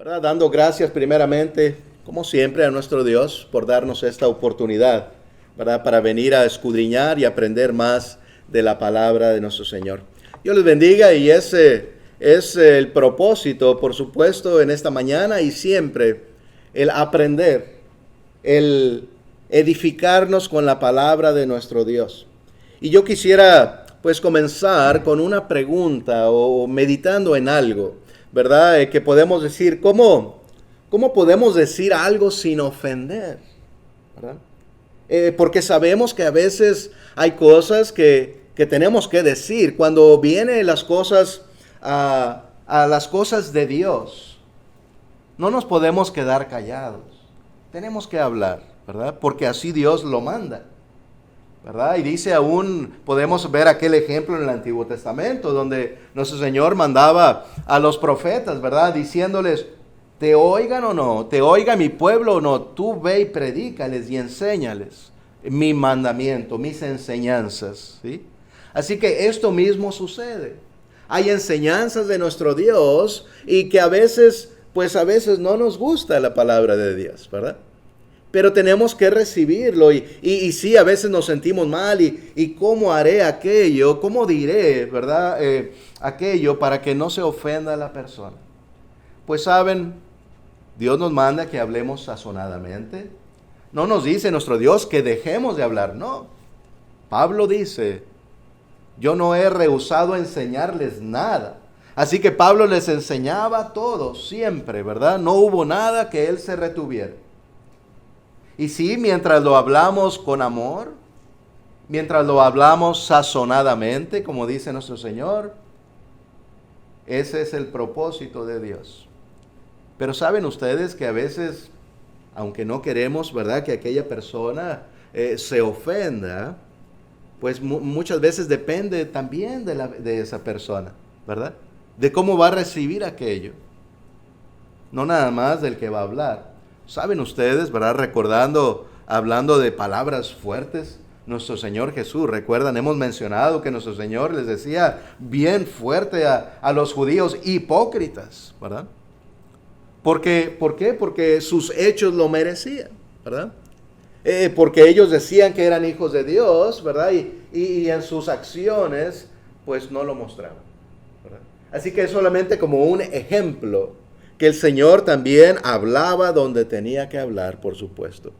¿verdad? Dando gracias primeramente, como siempre, a nuestro Dios por darnos esta oportunidad, ¿verdad? Para venir a escudriñar y aprender más de la palabra de nuestro Señor. Dios les bendiga y ese es el propósito, por supuesto, en esta mañana y siempre, el aprender, el edificarnos con la palabra de nuestro Dios. Y yo quisiera pues comenzar con una pregunta o meditando en algo, ¿verdad? Que podemos decir, ¿cómo podemos decir algo sin ofender? ¿Verdad? Porque sabemos que a veces hay cosas que tenemos que decir. Cuando vienen las cosas a las cosas de Dios, no nos podemos quedar callados. Tenemos que hablar, ¿verdad? Porque así Dios lo manda, ¿verdad? Y dice aún, podemos ver aquel ejemplo en el Antiguo Testamento, donde nuestro Señor mandaba a los profetas, ¿verdad? Diciéndoles, te oigan o no, te oiga mi pueblo o no, tú ve y predícales y enséñales mi mandamiento, mis enseñanzas, ¿sí? Así que esto mismo sucede. Hay enseñanzas de nuestro Dios y que a veces no nos gusta la palabra de Dios, ¿verdad? Pero tenemos que recibirlo y sí, a veces nos sentimos mal y ¿cómo haré aquello? ¿Cómo diré, verdad? Aquello para que no se ofenda a la persona. Pues saben, Dios nos manda que hablemos sazonadamente. No nos dice nuestro Dios que dejemos de hablar, no. Pablo dice, yo no he rehusado enseñarles nada. Así que Pablo les enseñaba todo, siempre, ¿verdad? No hubo nada que él se retuviera. Y sí, mientras lo hablamos con amor, mientras lo hablamos sazonadamente, como dice nuestro Señor, ese es el propósito de Dios. Pero saben ustedes que a veces, aunque no queremos, ¿verdad?, que aquella persona se ofenda, pues muchas veces depende también de esa persona, ¿verdad? De cómo va a recibir aquello. No nada más del que va a hablar. ¿Saben ustedes, verdad? Hablando de palabras fuertes, nuestro Señor Jesús, recuerdan, hemos mencionado que nuestro Señor les decía bien fuerte a los judíos hipócritas, ¿verdad? ¿Por qué? Porque sus hechos lo merecían, ¿verdad? Porque ellos decían que eran hijos de Dios, ¿verdad? Y en sus acciones, pues no lo mostraban, ¿verdad? Así que es solamente como un ejemplo que el Señor también hablaba donde tenía que hablar, por supuesto.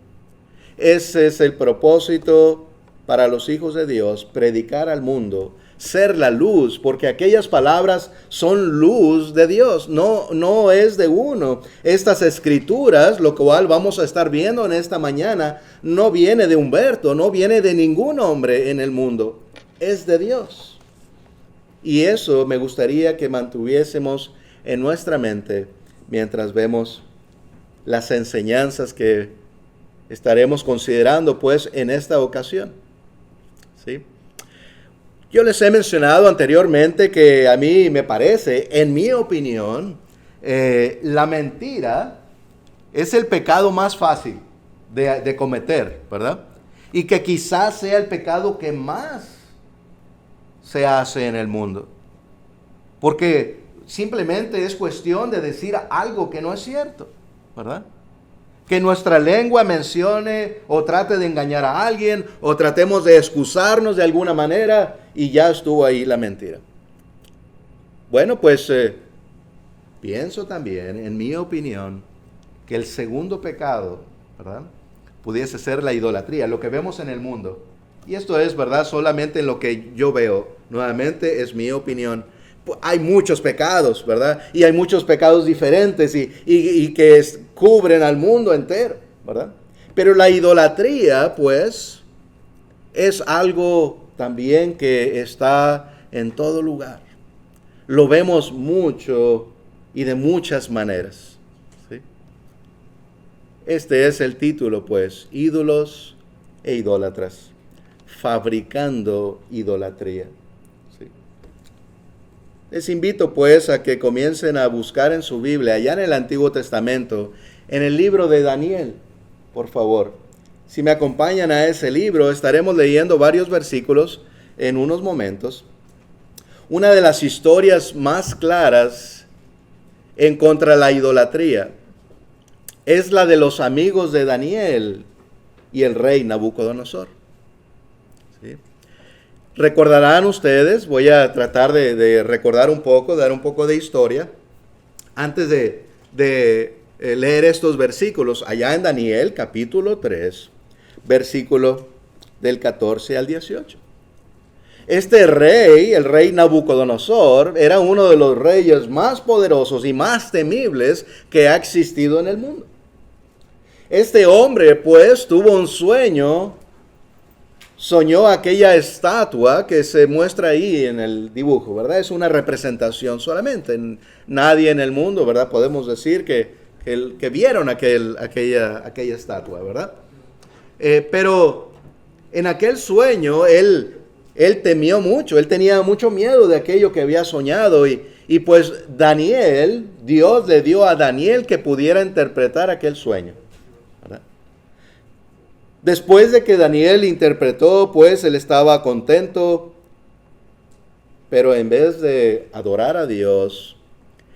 Ese es el propósito para los hijos de Dios, predicar al mundo, ser la luz, porque aquellas palabras son luz de Dios, no es de uno. Estas escrituras, lo cual vamos a estar viendo en esta mañana, no viene de Humberto, no viene de ningún hombre en el mundo, es de Dios. Y eso me gustaría que mantuviésemos en nuestra mente mientras vemos las enseñanzas que estaremos considerando pues en esta ocasión. ¿Sí? Yo les he mencionado anteriormente que a mí me parece, en mi opinión, la mentira es el pecado más fácil de cometer, ¿verdad? Y que quizás sea el pecado que más se hace en el mundo. Porque simplemente es cuestión de decir algo que no es cierto, ¿verdad? Que nuestra lengua mencione o trate de engañar a alguien o tratemos de excusarnos de alguna manera y ya estuvo ahí la mentira. Bueno, pues pienso también, en mi opinión, que el segundo pecado, ¿verdad?, pudiese ser la idolatría, lo que vemos en el mundo. Y esto es, ¿verdad?, solamente en lo que yo veo. Nuevamente es mi opinión. Hay muchos pecados, ¿verdad? Y hay muchos pecados diferentes y que cubren al mundo entero, ¿verdad? Pero la idolatría, pues, es algo también que está en todo lugar. Lo vemos mucho y de muchas maneras, ¿sí? Este es el título, pues, ídolos e idólatras, fabricando idolatría. Les invito pues a que comiencen a buscar en su Biblia, allá en el Antiguo Testamento, en el libro de Daniel, por favor. Si me acompañan a ese libro, estaremos leyendo varios versículos en unos momentos. Una de las historias más claras en contra de la idolatría es la de los amigos de Daniel y el rey Nabucodonosor. ¿Sí? Recordarán ustedes, voy a tratar de recordar un poco, dar un poco de historia, antes de leer estos versículos, allá en Daniel capítulo 3, versículo del 14 al 18. Este rey, el rey Nabucodonosor, era uno de los reyes más poderosos y más temibles que ha existido en el mundo. Este hombre, pues, tuvo un sueño, soñó aquella estatua que se muestra ahí en el dibujo, ¿verdad? Es una representación solamente. Nadie en el mundo, ¿verdad? Podemos decir que vieron aquella estatua, ¿verdad? Pero en aquel sueño él temió mucho, él tenía mucho miedo de aquello que había soñado y pues Daniel, Dios le dio a Daniel que pudiera interpretar aquel sueño, ¿verdad? Después de que Daniel interpretó, pues él estaba contento, pero en vez de adorar a Dios,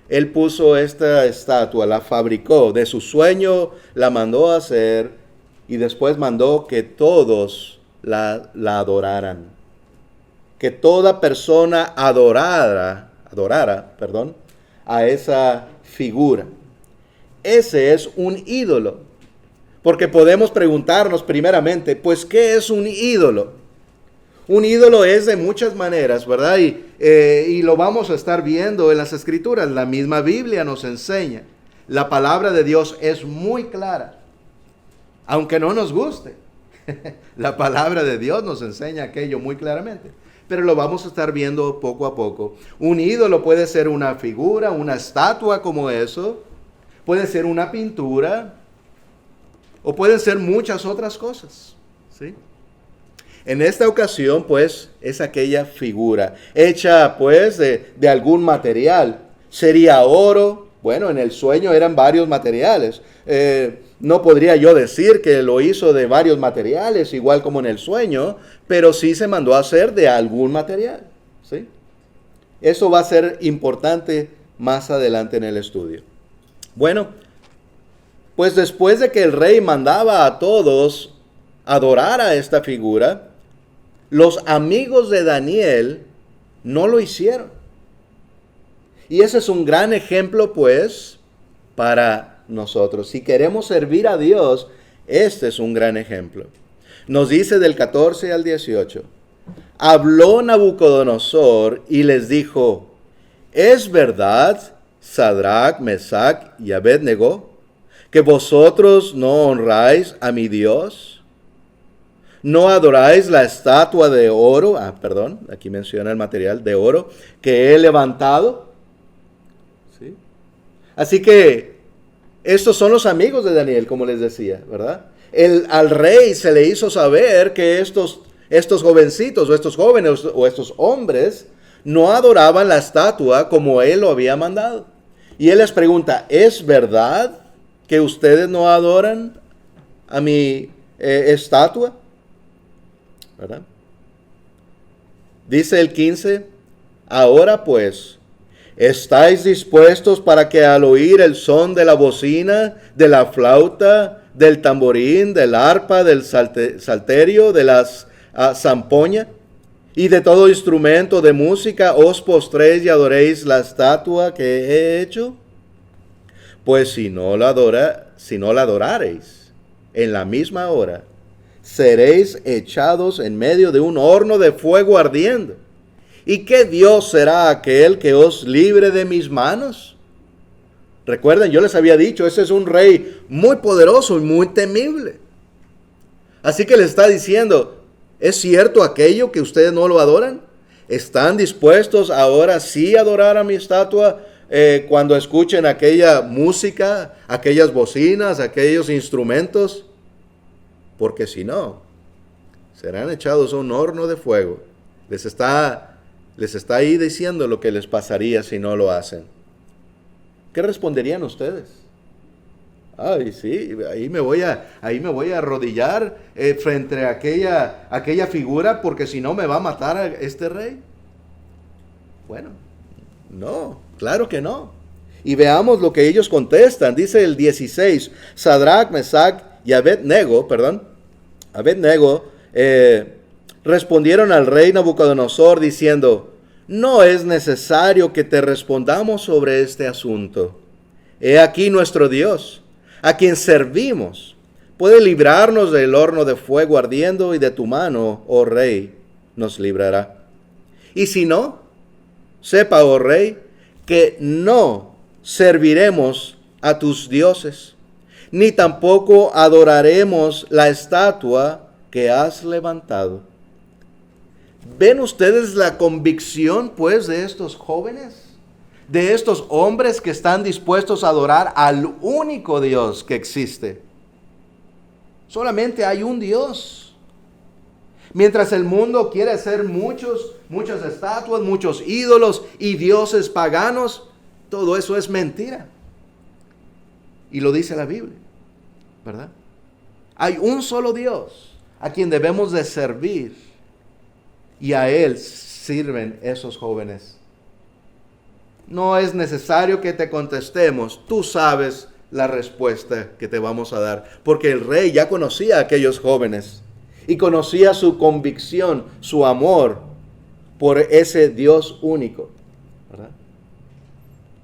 él puso esta estatua, la fabricó, de su sueño la mandó a hacer y después mandó que todos la adoraran. Que toda persona adorara a esa figura. Ese es un ídolo. Porque podemos preguntarnos primeramente, pues, ¿qué es un ídolo? Un ídolo es de muchas maneras, ¿verdad? Y lo vamos a estar viendo en las Escrituras. La misma Biblia nos enseña. La palabra de Dios es muy clara. Aunque no nos guste. La palabra de Dios nos enseña aquello muy claramente. Pero lo vamos a estar viendo poco a poco. Un ídolo puede ser una figura, una estatua como eso. Puede ser una pintura. O pueden ser muchas otras cosas. ¿Sí? En esta ocasión, pues, es aquella figura. Hecha, pues, de algún material. Sería oro. Bueno, en el sueño eran varios materiales. No podría yo decir que lo hizo de varios materiales, igual como en el sueño, pero sí se mandó a hacer de algún material, ¿sí? Eso va a ser importante más adelante en el estudio. Bueno, pues después de que el rey mandaba a todos adorar a esta figura, los amigos de Daniel no lo hicieron. Y ese es un gran ejemplo, pues, para nosotros. Si queremos servir a Dios, este es un gran ejemplo. Nos dice del 14 al 18. Habló Nabucodonosor y les dijo, ¿es verdad, Sadrach, Mesach y Abednego, que vosotros no honráis a mi Dios? ¿No adoráis la estatua de oro? Aquí menciona el material de oro que he levantado. ¿Sí? Así que estos son los amigos de Daniel, como les decía, ¿verdad? Al rey se le hizo saber que estos jovencitos, o estos jóvenes, o estos hombres, no adoraban la estatua como él lo había mandado. Y él les pregunta, ¿es verdad que ustedes no adoran a mi estatua? ¿Verdad? Dice el 15, ahora pues, ¿estáis dispuestos para que al oír el son de la bocina, de la flauta, del tamborín, del arpa, del salterio, de las zampoña y de todo instrumento de música, os postréis y adoréis la estatua que he hecho? Pues si no la adorareis en la misma hora, seréis echados en medio de un horno de fuego ardiendo. ¿Y qué Dios será aquel que os libre de mis manos? Recuerden, yo les había dicho, ese es un rey muy poderoso y muy temible. Así que les está diciendo, ¿es cierto aquello que ustedes no lo adoran? ¿Están dispuestos ahora sí a adorar a mi estatua cuando escuchen aquella música, aquellas bocinas, aquellos instrumentos? Porque si no, serán echados a un horno de fuego. Les está ahí diciendo lo que les pasaría si no lo hacen. ¿Qué responderían ustedes? Ay, sí, ahí me voy a arrodillar frente a aquella figura porque si no me va a matar a este rey. Bueno, no, claro que no. Y veamos lo que ellos contestan. Dice el 16, Sadrach, Mesach y Abednego, respondieron al rey Nabucodonosor diciendo, no es necesario que te respondamos sobre este asunto. He aquí nuestro Dios, a quien servimos, puede librarnos del horno de fuego ardiendo y de tu mano, oh rey, nos librará. Y si no, sepa, oh rey, que no serviremos a tus dioses, ni tampoco adoraremos la estatua que has levantado. ¿Ven ustedes la convicción, pues, de estos jóvenes? De estos hombres que están dispuestos a adorar al único Dios que existe. Solamente hay un Dios. Mientras el mundo quiere hacer muchas estatuas, muchos ídolos y dioses paganos, todo eso es mentira. Y lo dice la Biblia, ¿verdad? Hay un solo Dios a quien debemos de servir. Y a Él sirven esos jóvenes. No es necesario que te contestemos. Tú sabes la respuesta que te vamos a dar. Porque el rey ya conocía a aquellos jóvenes. Y conocía su convicción, su amor por ese Dios único, ¿verdad?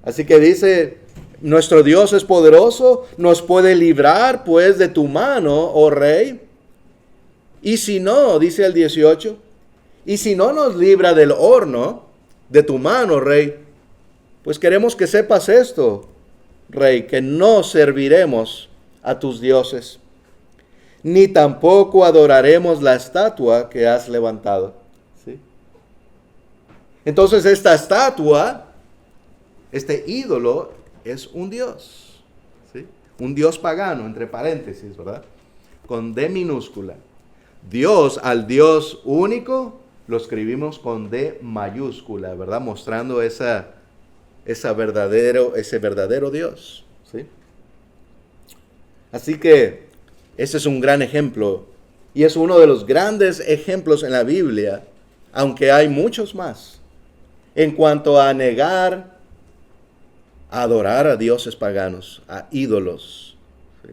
Así que dice, nuestro Dios es poderoso, nos puede librar pues de tu mano, oh rey. Y si no, dice el 18, y si no nos libra del horno de tu mano, rey, pues queremos que sepas esto, rey, que no serviremos a tus dioses, ni tampoco adoraremos la estatua que has levantado. ¿Sí? Entonces esta estatua, este ídolo, es un dios. ¿Sí? Un dios pagano, entre paréntesis, ¿verdad? Con D minúscula. Dios, al Dios único, lo escribimos con D mayúscula, ¿verdad? Mostrando ese verdadero Dios. ¿Sí? Así que ese es un gran ejemplo. Y es uno de los grandes ejemplos en la Biblia, aunque hay muchos más, en cuanto a negar, a adorar a dioses paganos, a ídolos. ¿Sí?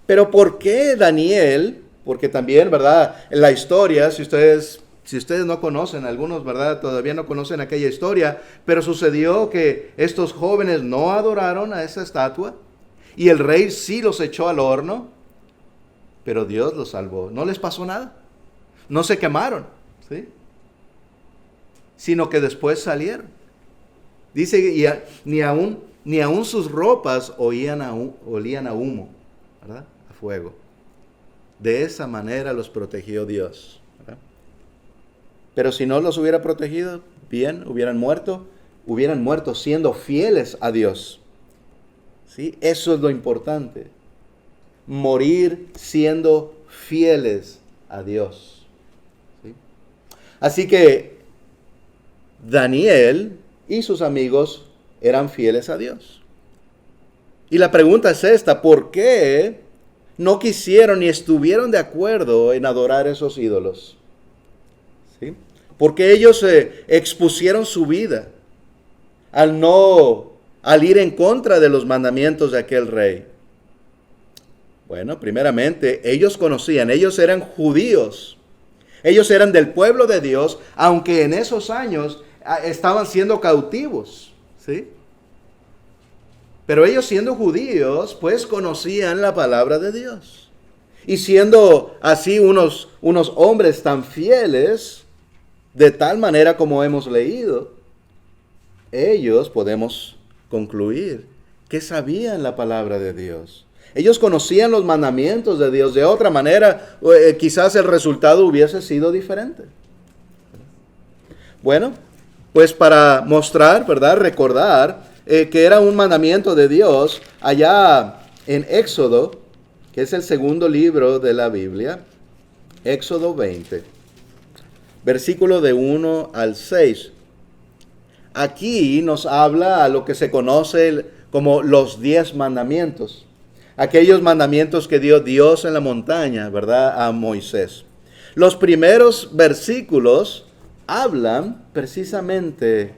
Pero ¿por qué Daniel? Porque también, ¿verdad? En la historia, si ustedes no conocen, algunos, ¿verdad? Todavía no conocen aquella historia, pero sucedió que estos jóvenes no adoraron a esa estatua y el rey sí los echó al horno, pero Dios los salvó. No les pasó nada. No se quemaron, ¿sí? Sino que después salieron. Dice que ni aún sus ropas olían a humo, ¿verdad? A fuego. De esa manera los protegió Dios, ¿verdad? Pero si no los hubiera protegido, bien, hubieran muerto siendo fieles a Dios. ¿Sí? Eso es lo importante. Morir siendo fieles a Dios. ¿Sí? Así que Daniel y sus amigos eran fieles a Dios. Y la pregunta es esta: ¿por qué no quisieron ni estuvieron de acuerdo en adorar esos ídolos? ¿Sí? Porque ellos expusieron su vida al ir en contra de los mandamientos de aquel rey. Bueno, primeramente, ellos eran judíos. Ellos eran del pueblo de Dios, aunque en esos años estaban siendo cautivos, ¿sí? Pero ellos, siendo judíos, pues conocían la palabra de Dios. Y siendo así unos hombres tan fieles, de tal manera como hemos leído, ellos podemos concluir que sabían la palabra de Dios. Ellos conocían los mandamientos de Dios. De otra manera, quizás el resultado hubiese sido diferente. Bueno, pues para mostrar, ¿verdad? Recordar que era un mandamiento de Dios, allá en Éxodo, que es el segundo libro de la Biblia, Éxodo 20, versículo de 1 al 6. Aquí nos habla a lo que se conoce como los 10 mandamientos. Aquellos mandamientos que dio Dios en la montaña, ¿verdad? A Moisés. Los primeros versículos hablan precisamente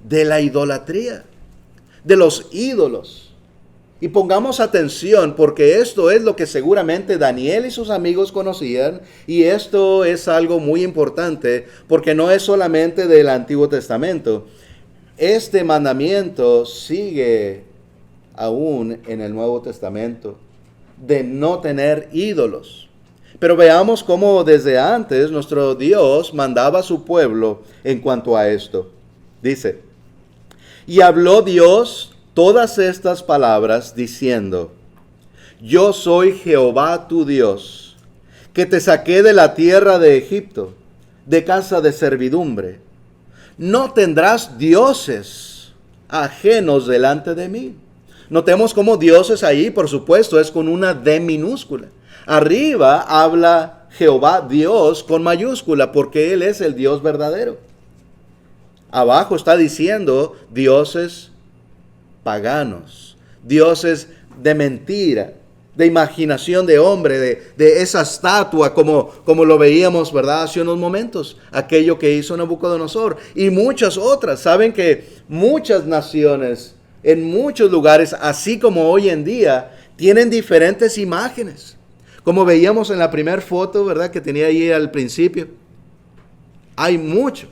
de la idolatría, de los ídolos. Y pongamos atención porque esto es lo que seguramente Daniel y sus amigos conocían, y esto es algo muy importante porque no es solamente del Antiguo Testamento. Este mandamiento sigue aún en el Nuevo Testamento de no tener ídolos. Pero veamos cómo desde antes nuestro Dios mandaba a su pueblo en cuanto a esto. Dice, y habló Dios todas estas palabras diciendo, yo soy Jehová tu Dios, que te saqué de la tierra de Egipto, de casa de servidumbre. No tendrás dioses ajenos delante de mí. Notemos cómo dioses ahí, por supuesto, es con una D minúscula. Arriba habla Jehová Dios con mayúscula, porque Él es el Dios verdadero. Abajo está diciendo dioses paganos, dioses de mentira, de imaginación de hombre, de esa estatua como lo veíamos, ¿verdad? Hace unos momentos, aquello que hizo Nabucodonosor y muchas otras. Saben que muchas naciones, en muchos lugares, así como hoy en día, tienen diferentes imágenes. Como veíamos en la primera foto, ¿verdad? Que tenía ahí al principio. Hay mucho.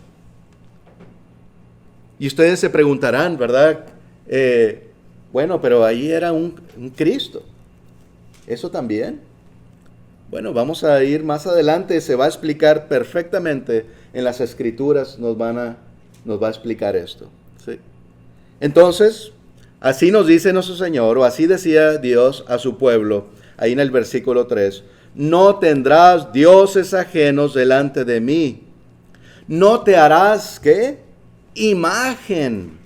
Y ustedes se preguntarán, ¿verdad? Bueno, pero ahí era un Cristo. ¿Eso también? Bueno, vamos a ir más adelante. Se va a explicar perfectamente en las Escrituras. Nos va a explicar esto. ¿Sí? Entonces, así nos dice nuestro Señor, o así decía Dios a su pueblo, ahí en el versículo 3. No tendrás dioses ajenos delante de mí. No te harás, ¿qué? Imagen.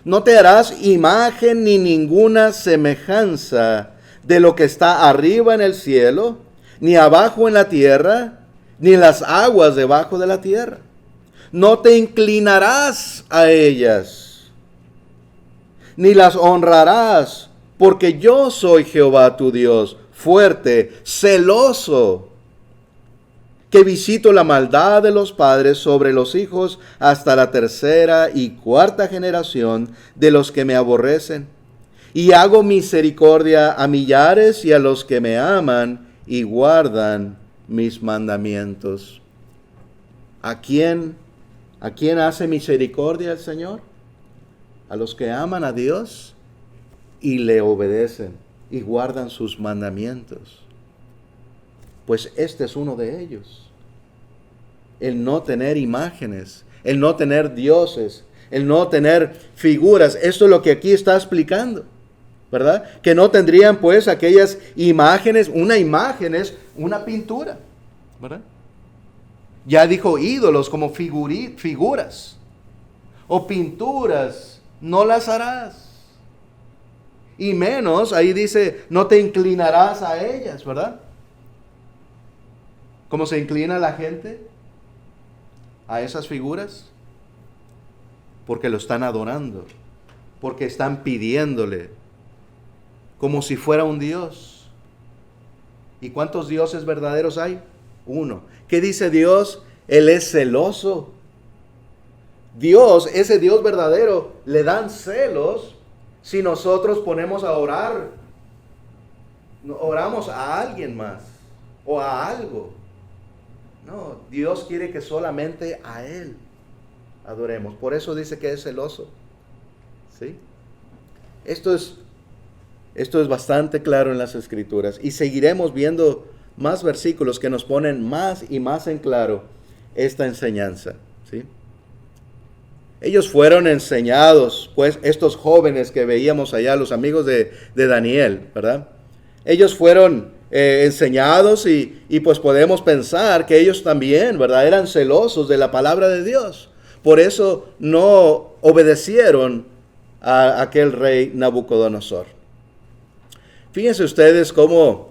No te harás imagen ni ninguna semejanza de lo que está arriba en el cielo, ni abajo en la tierra, ni en las aguas debajo de la tierra. No te inclinarás a ellas, ni las honrarás, porque yo soy Jehová tu Dios, fuerte, celoso, que visito la maldad de los padres sobre los hijos hasta la tercera y cuarta generación de los que me aborrecen. Y hago misericordia a millares y a los que me aman y guardan mis mandamientos. ¿A quién hace misericordia el Señor? A los que aman a Dios y le obedecen y guardan sus mandamientos. Pues este es uno de ellos. El no tener imágenes, el no tener dioses, el no tener figuras. Esto es lo que aquí está explicando, ¿verdad? Que no tendrían pues aquellas imágenes. Una imagen es una pintura, ¿verdad? Ya dijo ídolos como figuras o pinturas, no las harás. Y menos, ahí dice, no te inclinarás a ellas, ¿verdad? ¿Cómo se inclina la gente a esas figuras? Porque lo están adorando, porque están pidiéndole, como si fuera un Dios. ¿Y cuántos dioses verdaderos hay? Uno. ¿Qué dice Dios? Él es celoso. Dios, ese Dios verdadero, le dan celos si nosotros ponemos a orar. Oramos a alguien más o a algo. No, Dios quiere que solamente a Él adoremos. Por eso dice que es celoso. ¿Sí? Esto es bastante claro en las Escrituras. Y seguiremos viendo más versículos que nos ponen más y más en claro esta enseñanza. ¿Sí? Ellos fueron enseñados, pues estos jóvenes que veíamos allá, los amigos de Daniel, ¿verdad? Ellos fueron enseñados y pues podemos pensar que ellos también, ¿verdad? Eran celosos de la palabra de Dios. Por eso no obedecieron a aquel rey Nabucodonosor. Fíjense ustedes cómo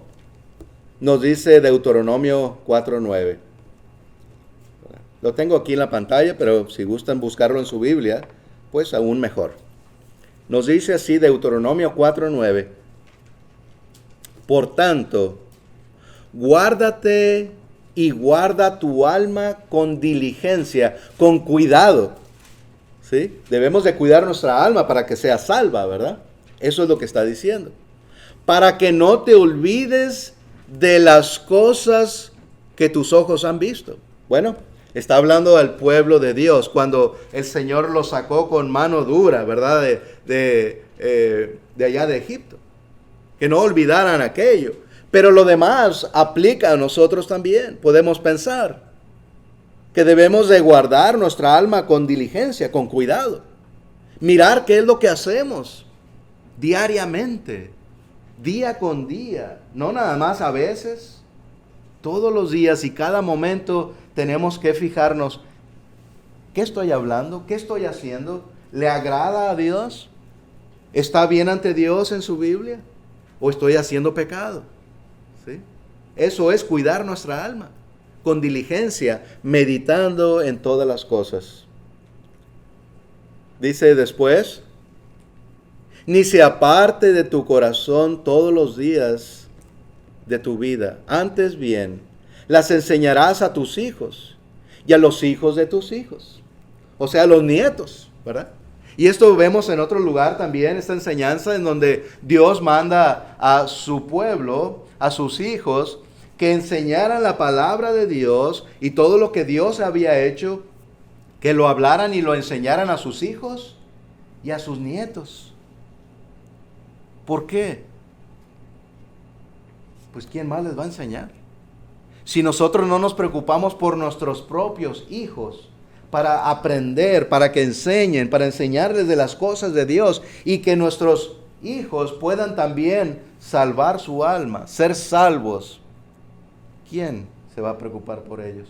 nos dice Deuteronomio 4:9. Lo tengo aquí en la pantalla, pero si gustan buscarlo en su Biblia, pues aún mejor. Nos dice así Deuteronomio 4:9. Por tanto, guárdate y guarda tu alma con diligencia, con cuidado. ¿sí? Debemos de cuidar nuestra alma para que sea salva, ¿verdad? Eso es lo que está diciendo. Para que no te olvides de las cosas que tus ojos han visto. Bueno, está hablando al pueblo de Dios cuando el Señor lo sacó con mano dura, ¿verdad? De allá de Egipto. Que no olvidaran aquello. Pero lo demás aplica a nosotros también. Podemos pensar que debemos de guardar nuestra alma con diligencia, con cuidado. Mirar qué es lo que hacemos diariamente, día con día, no nada más a veces, todos los días y cada momento tenemos que fijarnos, ¿qué estoy hablando? ¿Qué estoy haciendo? ¿Le agrada a Dios? ¿Está bien ante Dios en su Biblia? ¿O estoy haciendo pecado? ¿Sí? Eso es cuidar nuestra alma con diligencia, meditando en todas las cosas. Dice después, ni se aparte de tu corazón todos los días de tu vida. Antes bien, las enseñarás a tus hijos y a los hijos de tus hijos. O sea, a los nietos, ¿verdad? Y esto vemos en otro lugar también, esta enseñanza en donde Dios manda a su pueblo, a sus hijos, que enseñaran la palabra de Dios y todo lo que Dios había hecho, que lo hablaran y lo enseñaran a sus hijos y a sus nietos. ¿Por qué? Pues ¿quién más les va a enseñar? Si nosotros no nos preocupamos por nuestros propios hijos, para aprender, para que enseñen, para enseñarles de las cosas de Dios y que nuestros hijos puedan también salvar su alma, ser salvos, ¿quién se va a preocupar por ellos?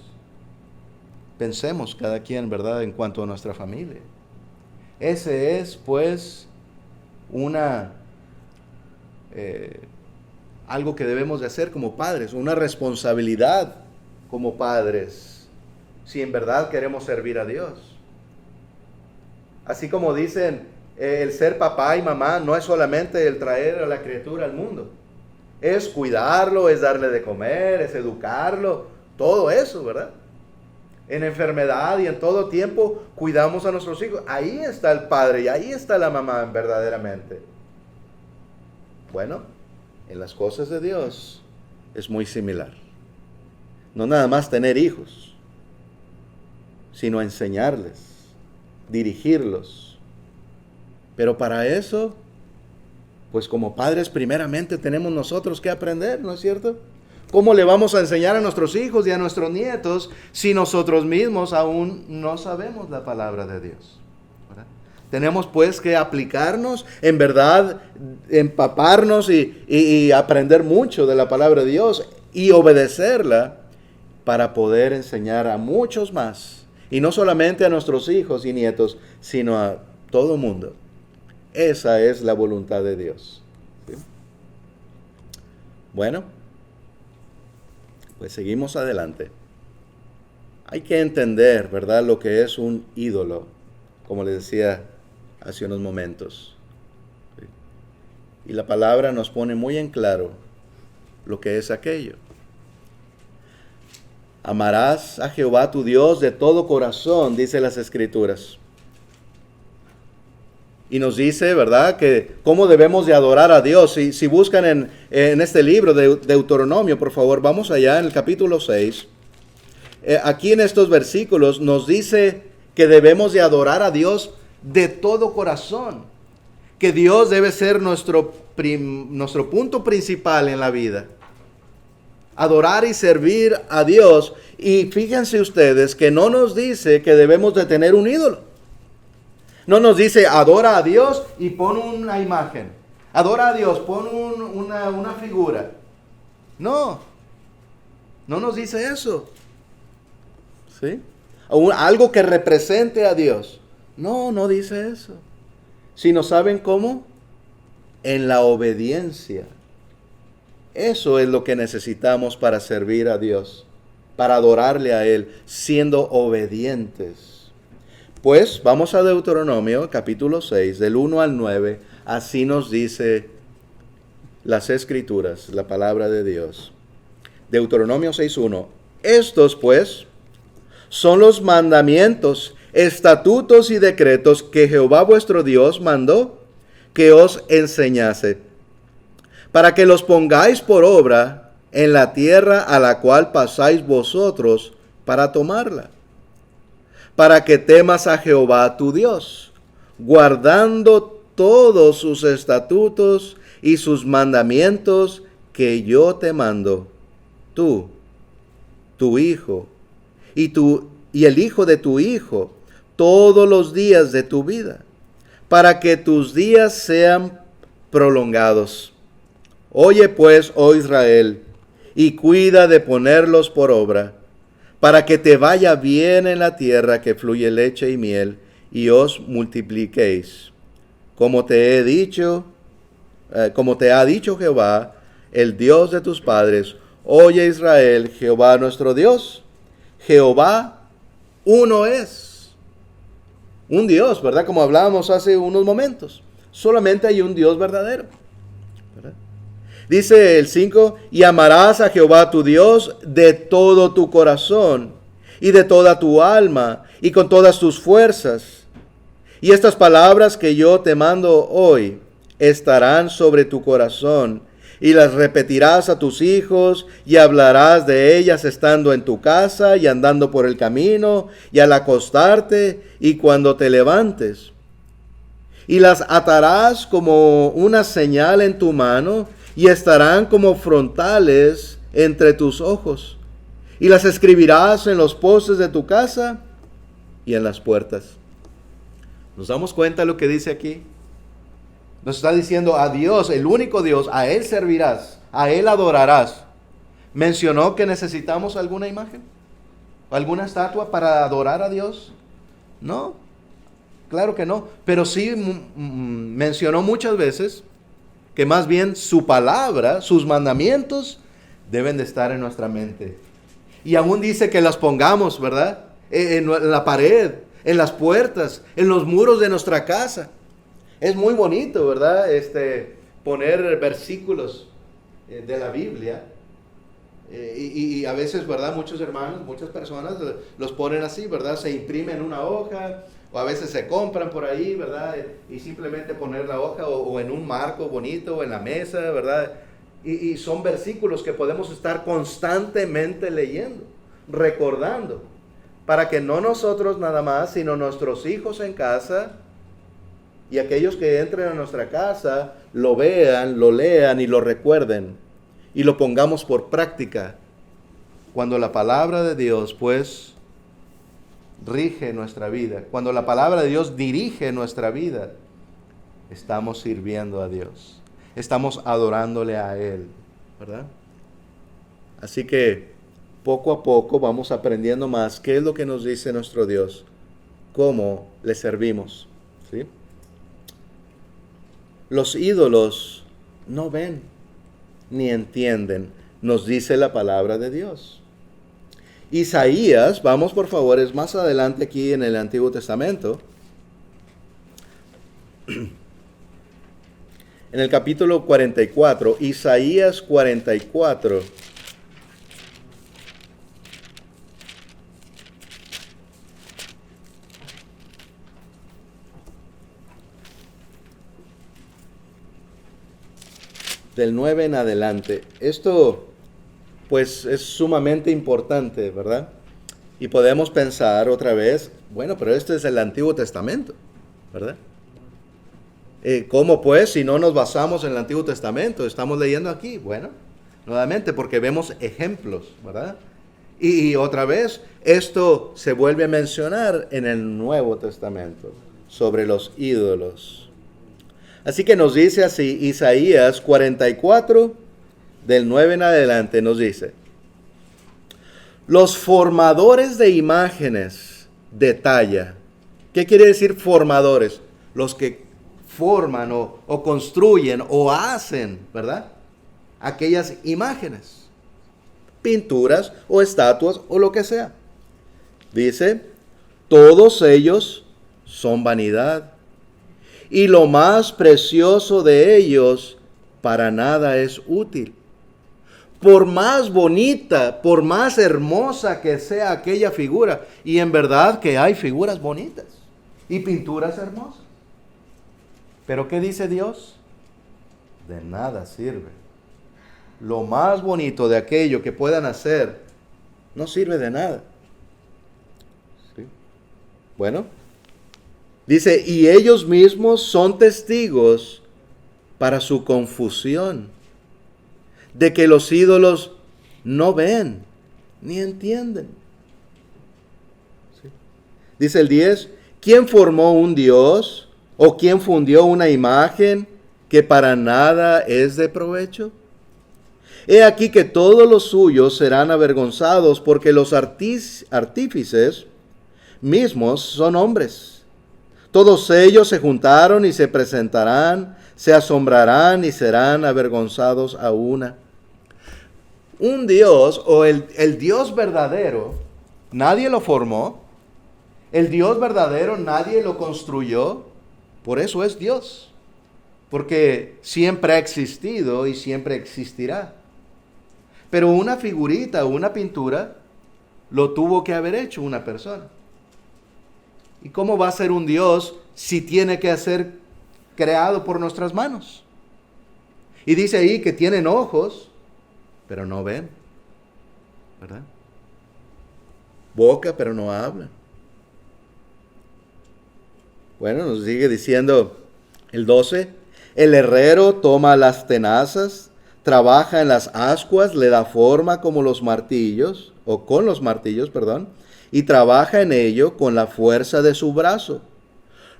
Pensemos cada quien, ¿verdad?, en cuanto a nuestra familia. Ese es, pues, algo que debemos de hacer como padres, una responsabilidad como padres, si en verdad queremos servir a Dios. Así como dicen, el ser papá y mamá no es solamente el traer a la criatura al mundo, es cuidarlo, es darle de comer, es educarlo, todo eso, ¿verdad? En enfermedad y en todo tiempo cuidamos a nuestros hijos. Ahí está el padre y ahí está la mamá verdaderamente. Bueno, en las cosas de Dios es muy similar. No nada más tener hijos, sino enseñarles, dirigirlos. Pero para eso, pues como padres primeramente tenemos nosotros que aprender, ¿no es cierto? ¿Cómo le vamos a enseñar a nuestros hijos y a nuestros nietos si nosotros mismos aún no sabemos la palabra de Dios? ¿Verdad? Tenemos pues que aplicarnos, en verdad, empaparnos y aprender mucho de la palabra de Dios y obedecerla para poder enseñar a muchos más. Y no solamente a nuestros hijos y nietos, sino a todo el mundo. Esa es la voluntad de Dios. ¿Sí? Bueno, pues seguimos adelante. Hay que entender, ¿verdad?, lo que es un ídolo, como les decía hace unos momentos. ¿Sí? Y la palabra nos pone muy en claro lo que es aquello. Amarás a Jehová tu Dios de todo corazón, dice las Escrituras. Y nos dice, ¿verdad?, que cómo debemos de adorar a Dios. Si buscan en este libro de Deuteronomio, por favor, vamos allá en el capítulo 6. Aquí en estos versículos nos dice que debemos de adorar a Dios de todo corazón. Que Dios debe ser nuestro punto principal en la vida. Adorar y servir a Dios. Y fíjense ustedes que no nos dice que debemos de tener un ídolo. No nos dice adora a Dios y pon una imagen. Adora a Dios, pon una figura. No nos dice eso. ¿Sí? Algo que represente a Dios. No dice eso. Sino, ¿saben cómo? En la obediencia. Eso es lo que necesitamos para servir a Dios, para adorarle a Él, siendo obedientes. Pues vamos a Deuteronomio capítulo 6, del 1 al 9, así nos dice las Escrituras, la palabra de Dios. Deuteronomio 6:1. Estos pues son los mandamientos estatutos y decretos que Jehová vuestro Dios mandó que os enseñase, para que los pongáis por obra en la tierra a la cual pasáis vosotros para tomarla, para que temas a Jehová tu Dios, guardando todos sus estatutos y sus mandamientos que yo te mando, tú, tu hijo, y el hijo de tu hijo, todos los días de tu vida, para que tus días sean prolongados. Oye pues, oh Israel, y cuida de ponerlos por obra, para que te vaya bien en la tierra que fluye leche y miel, y os multipliquéis. Como te ha dicho Jehová, el Dios de tus padres. Oye Israel, Jehová nuestro Dios, Jehová uno es. Un Dios, ¿verdad? Como hablábamos hace unos momentos. Solamente hay un Dios verdadero, ¿verdad? Dice el 5, y amarás a Jehová tu Dios de todo tu corazón y de toda tu alma y con todas tus fuerzas. Y estas palabras que yo te mando hoy estarán sobre tu corazón, y las repetirás a tus hijos, y hablarás de ellas estando en tu casa y andando por el camino y al acostarte y cuando te levantes. Y las atarás como una señal en tu mano, y estarán como frontales entre tus ojos. Y las escribirás en los postes de tu casa y en las puertas. ¿Nos damos cuenta de lo que dice aquí? Nos está diciendo a Dios, el único Dios, a Él servirás, a Él adorarás. ¿Mencionó que necesitamos alguna imagen? ¿Alguna estatua para adorar a Dios? No, claro que no. Pero sí mencionó muchas veces que más bien su palabra, sus mandamientos, deben de estar en nuestra mente. Y aún dice que las pongamos, ¿verdad? En la pared, en las puertas, en los muros de nuestra casa. Es muy bonito, ¿verdad? Poner versículos de la Biblia. Y a veces, ¿verdad? Muchos hermanos, muchas personas los ponen así, ¿verdad? Se imprimen una hoja, o a veces se compran por ahí, ¿verdad? Y simplemente poner la hoja o en un marco bonito, o en la mesa, ¿verdad? Y son versículos que podemos estar constantemente leyendo, recordando, para que no nosotros nada más, sino nuestros hijos en casa y aquellos que entren a nuestra casa lo vean, lo lean y lo recuerden y lo pongamos por práctica. Cuando la palabra de Dios, pues, rige nuestra vida, cuando la palabra de Dios dirige nuestra vida, estamos sirviendo a Dios, estamos adorándole a Él, ¿verdad? Así que poco a poco vamos aprendiendo más qué es lo que nos dice nuestro Dios, cómo le servimos, ¿sí? Los ídolos no ven ni entienden, nos dice la palabra de Dios. Isaías, vamos por favor, es más adelante aquí en el Antiguo Testamento. En el capítulo 44, Isaías 44. Del 9 en adelante. Esto pues es sumamente importante, ¿verdad? Y podemos pensar otra vez, bueno, pero este es el Antiguo Testamento, ¿verdad? ¿Cómo pues si no nos basamos en el Antiguo Testamento? Estamos leyendo aquí, bueno, nuevamente porque vemos ejemplos, ¿verdad? Y otra vez, esto se vuelve a mencionar en el Nuevo Testamento, sobre los ídolos. Así que nos dice así, Isaías 44, del 9 en adelante, nos dice: los formadores de imágenes de talla. ¿Qué quiere decir formadores? Los que forman o construyen o hacen, ¿verdad? Aquellas imágenes, pinturas o estatuas o lo que sea. Dice, todos ellos son vanidad, y lo más precioso de ellos para nada es útil, por más bonita, por más hermosa que sea aquella figura, y en verdad que hay figuras bonitas y pinturas hermosas. Pero ¿qué dice Dios? De nada sirve. Lo más bonito de aquello que puedan hacer no sirve de nada. ¿Sí? Bueno, dice, y ellos mismos son testigos para su confusión, de que los ídolos no ven ni entienden. ¿Sí? Dice el 10, ¿quién formó un Dios o quién fundió una imagen que para nada es de provecho? He aquí que todos los suyos serán avergonzados, porque los artífices mismos son hombres. Todos ellos se juntaron y se presentarán, se asombrarán y serán avergonzados a una. Un Dios o el Dios verdadero, nadie lo formó. El Dios verdadero nadie lo construyó. Por eso es Dios. Porque siempre ha existido y siempre existirá. Pero una figurita o una pintura lo tuvo que haber hecho una persona. ¿Y cómo va a ser un Dios si tiene que ser creado por nuestras manos? Y dice ahí que tienen ojos, pero no ven, ¿verdad? Boca, pero no hablan. Bueno, nos sigue diciendo el 12. El herrero toma las tenazas, trabaja en las ascuas, le da forma como los martillos, o con los martillos, perdón, y trabaja en ello con la fuerza de su brazo.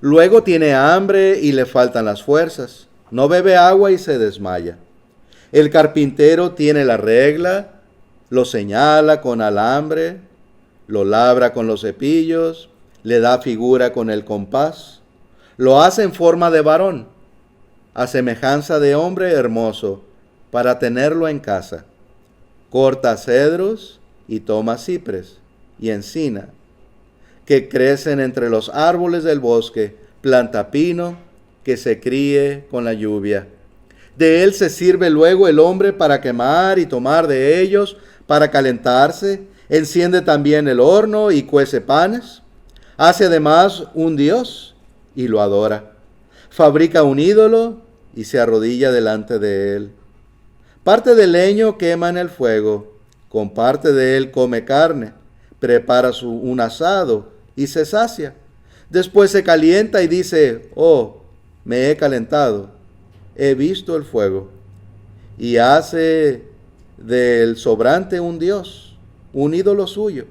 Luego tiene hambre y le faltan las fuerzas. No bebe agua y se desmaya. El carpintero tiene la regla, lo señala con alambre, lo labra con los cepillos, le da figura con el compás. Lo hace en forma de varón, a semejanza de hombre hermoso, para tenerlo en casa. Corta cedros y toma cipres y encina, que crecen entre los árboles del bosque, planta pino, que se críe con la lluvia. De él se sirve luego el hombre para quemar y tomar de ellos, para calentarse. Enciende también el horno y cuece panes. Hace además un dios y lo adora. Fabrica un ídolo y se arrodilla delante de él. Parte del leño quema en el fuego, con parte de él come carne, prepara un asado y se sacia. Después se calienta y dice, oh, me he calentado, he visto el fuego. Y hace del sobrante un dios, un ídolo suyo.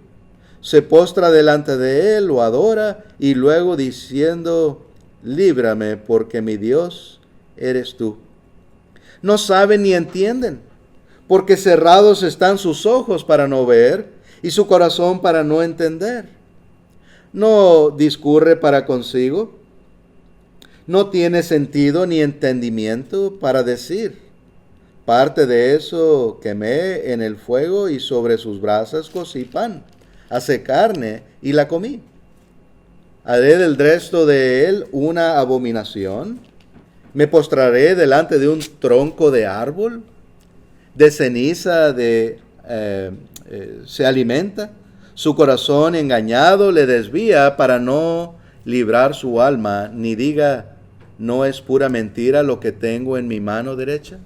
Se postra delante de él, lo adora y luego diciendo, líbrame porque mi Dios eres tú. No saben ni entienden, porque cerrados están sus ojos para no ver y su corazón para no entender. No discurre para consigo, no tiene sentido ni entendimiento para decir. Parte de eso quemé en el fuego y sobre sus brasas cocí pan, hace carne y la comí. Haré del resto de él una abominación. Me postraré delante de un tronco de árbol, de ceniza se alimenta, su corazón engañado le desvía para no librar su alma, ni diga, no es pura mentira lo que tengo en mi mano derecha.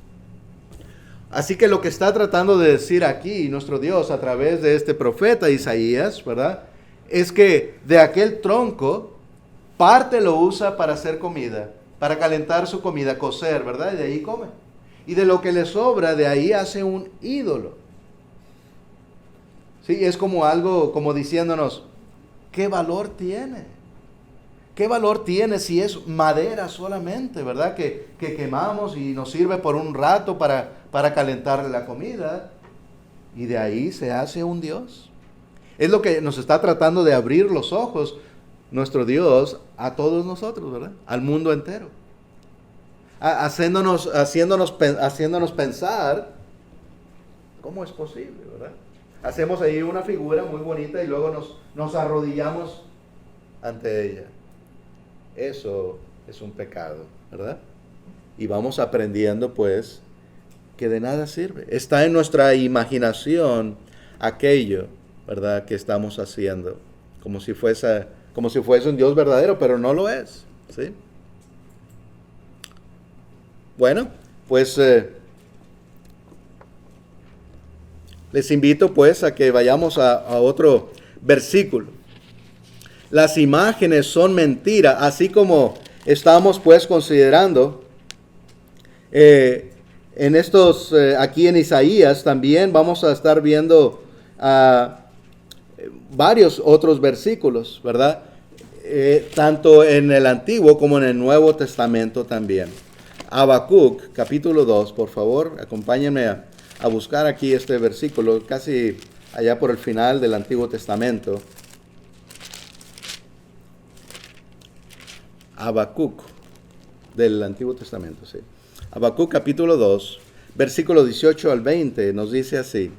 Así que lo que está tratando de decir aquí nuestro Dios a través de este profeta Isaías, ¿verdad? Es que de aquel tronco, parte lo usa para hacer comida, para calentar su comida, cocer, ¿verdad? Y de ahí come. Y de lo que le sobra, de ahí hace un ídolo. Sí, es como algo, como diciéndonos, ¿qué valor tiene? ¿Qué valor tiene si es madera solamente, verdad? Que quemamos y nos sirve por un rato para calentarle la comida. Y de ahí se hace un Dios. Es lo que nos está tratando de abrir los ojos nuestro Dios a todos nosotros, ¿verdad? Al mundo entero. Haciéndonos pensar, ¿cómo es posible, verdad? Hacemos ahí una figura muy bonita y luego nos arrodillamos ante ella. Eso es un pecado, ¿verdad? Y vamos aprendiendo, pues, porque de nada sirve. Está en nuestra imaginación aquello, ¿verdad?, que estamos haciendo, como si fuese un Dios verdadero, pero no lo es, ¿sí? Bueno, pues les invito pues a que vayamos a otro versículo. Las imágenes son mentiras, así como estamos pues considerando en estos, aquí en Isaías también vamos a estar viendo varios otros versículos, ¿verdad? Tanto en el Antiguo como en el Nuevo Testamento también. Habacuc, capítulo 2, por favor, acompáñenme a buscar aquí este versículo, casi allá por el final del Antiguo Testamento. Habacuc, del Antiguo Testamento, sí. Habacuc, capítulo 2, versículo 18 al 20, nos dice así.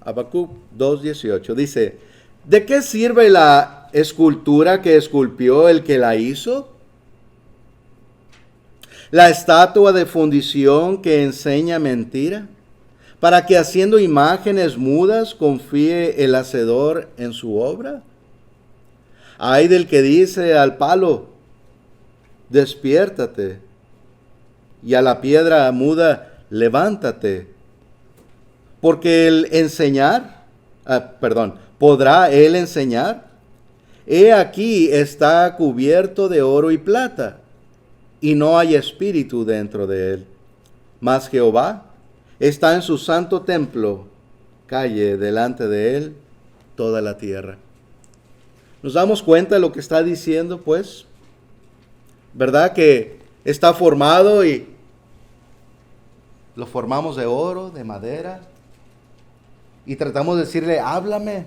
Habacuc 2:18 dice: ¿de qué sirve la escultura que esculpió el que la hizo? La estatua de fundición que enseña mentira, para que haciendo imágenes mudas confíe el hacedor en su obra. Ay del que dice al palo, despiértate, y a la piedra muda, levántate. Porque ¿podrá él enseñar? He aquí está cubierto de oro y plata, y no hay espíritu dentro de él. Mas Jehová está en su santo templo, calle delante de él toda la tierra. ¿Nos damos cuenta de lo que está diciendo, pues? ¿Verdad que está formado y lo formamos de oro, de madera? Y tratamos de decirle, háblame,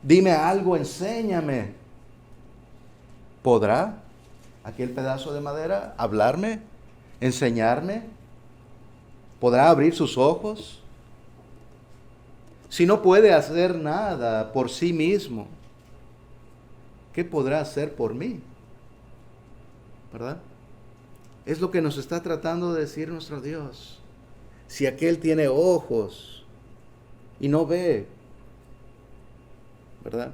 dime algo, enséñame. ¿Podrá aquel pedazo de madera hablarme, enseñarme? ¿Podrá abrir sus ojos? Si no puede hacer nada por sí mismo, ¿qué podrá hacer por mí? ¿Verdad? Es lo que nos está tratando de decir nuestro Dios. Si aquel tiene ojos y no ve, ¿verdad?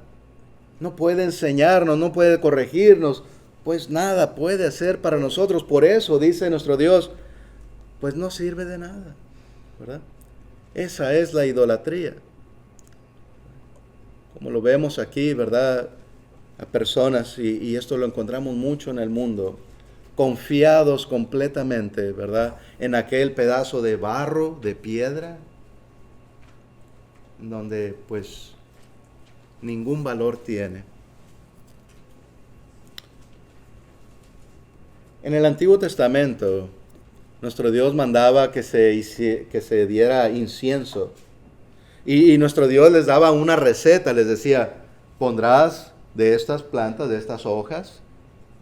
No puede enseñarnos, no puede corregirnos, pues nada puede hacer para nosotros. Por eso dice nuestro Dios, pues no sirve de nada, ¿verdad? Esa es la idolatría. Como lo vemos aquí, ¿verdad? A personas, y esto lo encontramos mucho en el mundo, confiados completamente, ¿verdad?, en aquel pedazo de barro, de piedra, donde pues ningún valor tiene. En el Antiguo Testamento, nuestro Dios mandaba que se diera incienso. Y nuestro Dios les daba una receta, les decía, pondrás de estas plantas, de estas hojas,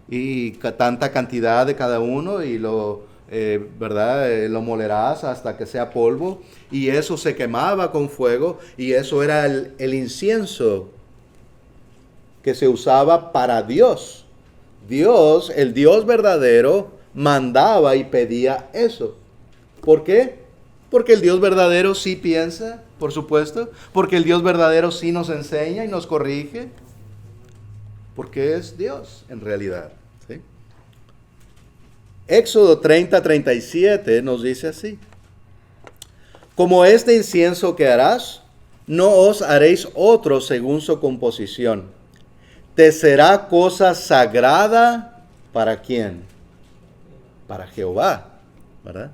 y tanta cantidad de cada uno, y lo molerás hasta que sea polvo, y eso se quemaba con fuego, y eso era el incienso que se usaba para Dios. Dios, el Dios verdadero, mandaba y pedía eso. ¿Por qué? Porque el Dios verdadero sí piensa, por supuesto, porque el Dios verdadero sí nos enseña y nos corrige, porque es Dios en realidad. ¿Sí? Éxodo 30:37 nos dice así: como este incienso que harás, no os haréis otro según su composición. Te será cosa sagrada, ¿para quién? Para Jehová, ¿verdad?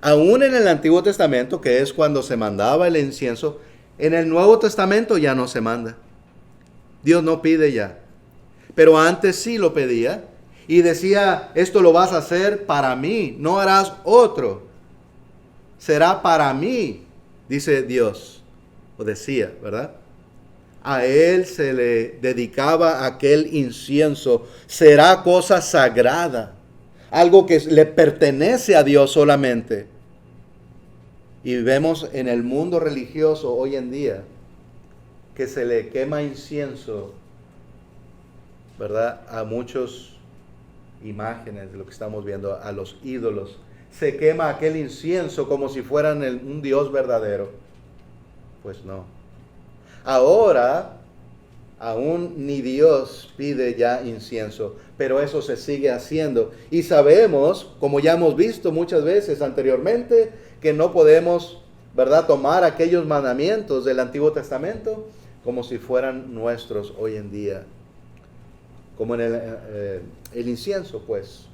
Aún en el Antiguo Testamento, que es cuando se mandaba el incienso, en el Nuevo Testamento ya no se manda. Dios no pide ya. Pero antes sí lo pedía y decía, esto lo vas a hacer para mí, no harás otro. Será para mí, dice Dios, o decía, ¿verdad? A él se le dedicaba aquel incienso. Será cosa sagrada, algo que le pertenece a Dios solamente. Y vemos en el mundo religioso hoy en día que se le quema incienso ¿verdad?, a muchas imágenes de lo que estamos viendo, a los ídolos. Se quema aquel incienso como si fueran un Dios verdadero. Pues no. Ahora, aún ni Dios pide ya incienso, pero eso se sigue haciendo. Y sabemos, como ya hemos visto muchas veces anteriormente, que no podemos, ¿verdad?, tomar aquellos mandamientos del Antiguo Testamento como si fueran nuestros hoy en día. Como en el incienso, pues.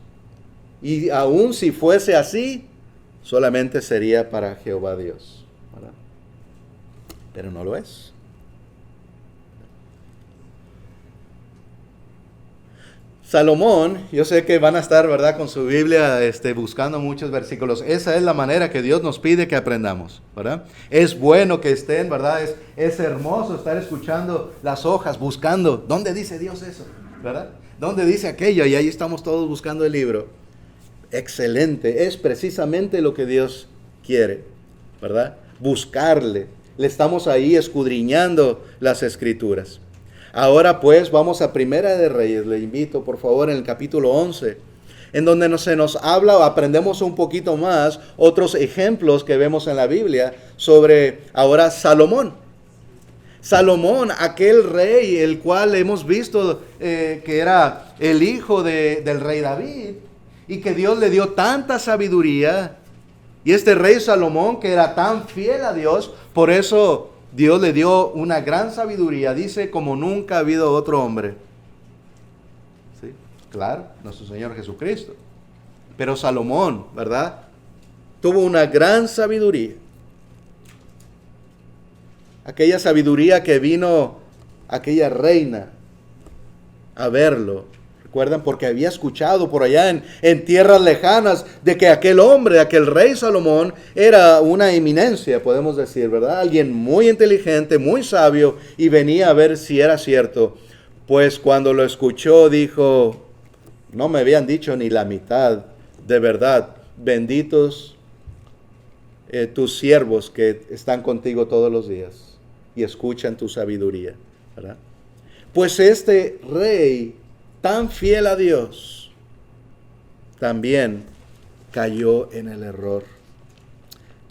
Y aún si fuese así, solamente sería para Jehová Dios, ¿verdad? Pero no lo es. Salomón, yo sé que van a estar, ¿verdad?, con su Biblia buscando muchos versículos. Esa es la manera que Dios nos pide que aprendamos, ¿verdad? Es bueno que estén, ¿verdad? Es hermoso estar escuchando las hojas, buscando. ¿Dónde dice Dios eso? ¿Verdad? ¿Dónde dice aquello? Y ahí estamos todos buscando el libro. Excelente, es precisamente lo que Dios quiere, ¿verdad? Buscarle. Le estamos ahí escudriñando las Escrituras. Ahora pues vamos a Primera de Reyes, le invito por favor en el capítulo 11, en donde se nos habla o aprendemos un poquito más otros ejemplos que vemos en la Biblia sobre ahora Salomón. Salomón, aquel rey, el cual hemos visto que era el hijo del rey David y que Dios le dio tanta sabiduría. Y este rey Salomón que era tan fiel a Dios, por eso Dios le dio una gran sabiduría, dice, como nunca ha habido otro hombre. ¿Sí? Claro, nuestro Señor Jesucristo. Pero Salomón, ¿verdad?, tuvo una gran sabiduría. Aquella sabiduría que vino aquella reina a verlo. ¿Recuerdan? Porque había escuchado por allá en tierras lejanas de que aquel hombre, aquel rey Salomón, era una eminencia, podemos decir, ¿verdad? Alguien muy inteligente, muy sabio, y venía a ver si era cierto. Pues cuando lo escuchó dijo, no me habían dicho ni la mitad, de verdad, benditos tus siervos que están contigo todos los días y escuchan tu sabiduría, ¿verdad? Pues este rey tan fiel a Dios, también cayó en el error.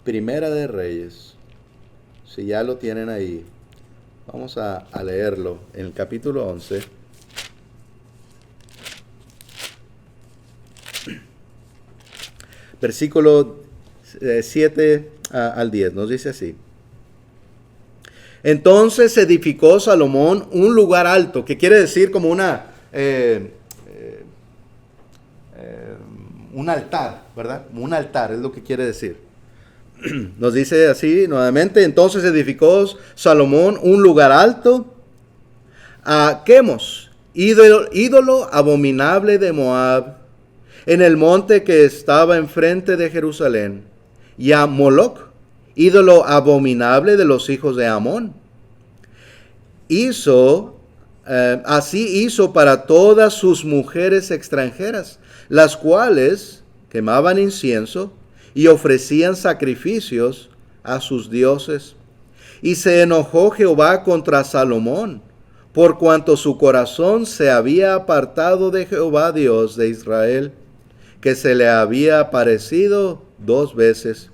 Primera de Reyes, si ya lo tienen ahí, vamos a leerlo en el capítulo 11. Versículo 7 al 10, nos dice así. Entonces edificó Salomón un lugar alto, que quiere decir como un altar, ¿verdad? Un altar es lo que quiere decir. Nos dice así nuevamente, entonces edificó Salomón un lugar alto a Quemos, ídolo abominable de Moab, en el monte que estaba enfrente de Jerusalén, y a Moloc, ídolo abominable de los hijos de Amón. Así hizo para todas sus mujeres extranjeras, las cuales quemaban incienso y ofrecían sacrificios a sus dioses. Y se enojó Jehová contra Salomón, por cuanto su corazón se había apartado de Jehová Dios de Israel, que se le había aparecido 2 veces.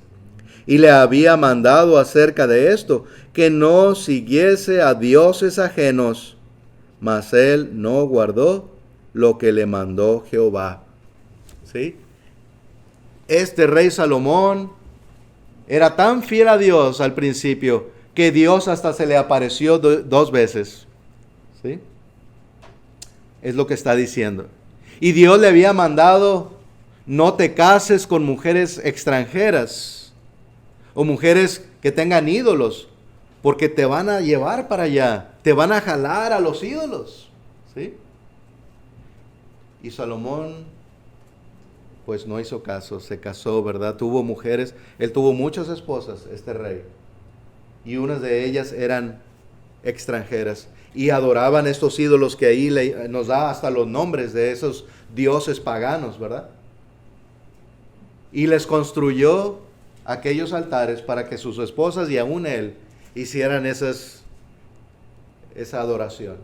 Y le había mandado acerca de esto, que no siguiese a dioses ajenos, mas él no guardó lo que le mandó Jehová. ¿Sí? Este rey Salomón era tan fiel a Dios al principio, que Dios hasta se le apareció 2 veces. ¿Sí? Es lo que está diciendo. Y Dios le había mandado, no te cases con mujeres extranjeras, o mujeres que tengan ídolos, porque te van a llevar para allá, te van a jalar a los ídolos. ¿Sí? Y Salomón, pues no hizo caso, se casó, ¿verdad? Tuvo mujeres, él tuvo muchas esposas, este rey, y unas de ellas eran extranjeras, y adoraban estos ídolos que ahí nos da hasta los nombres de esos dioses paganos, ¿verdad? Y les construyó aquellos altares para que sus esposas y aún él hicieran esa adoración.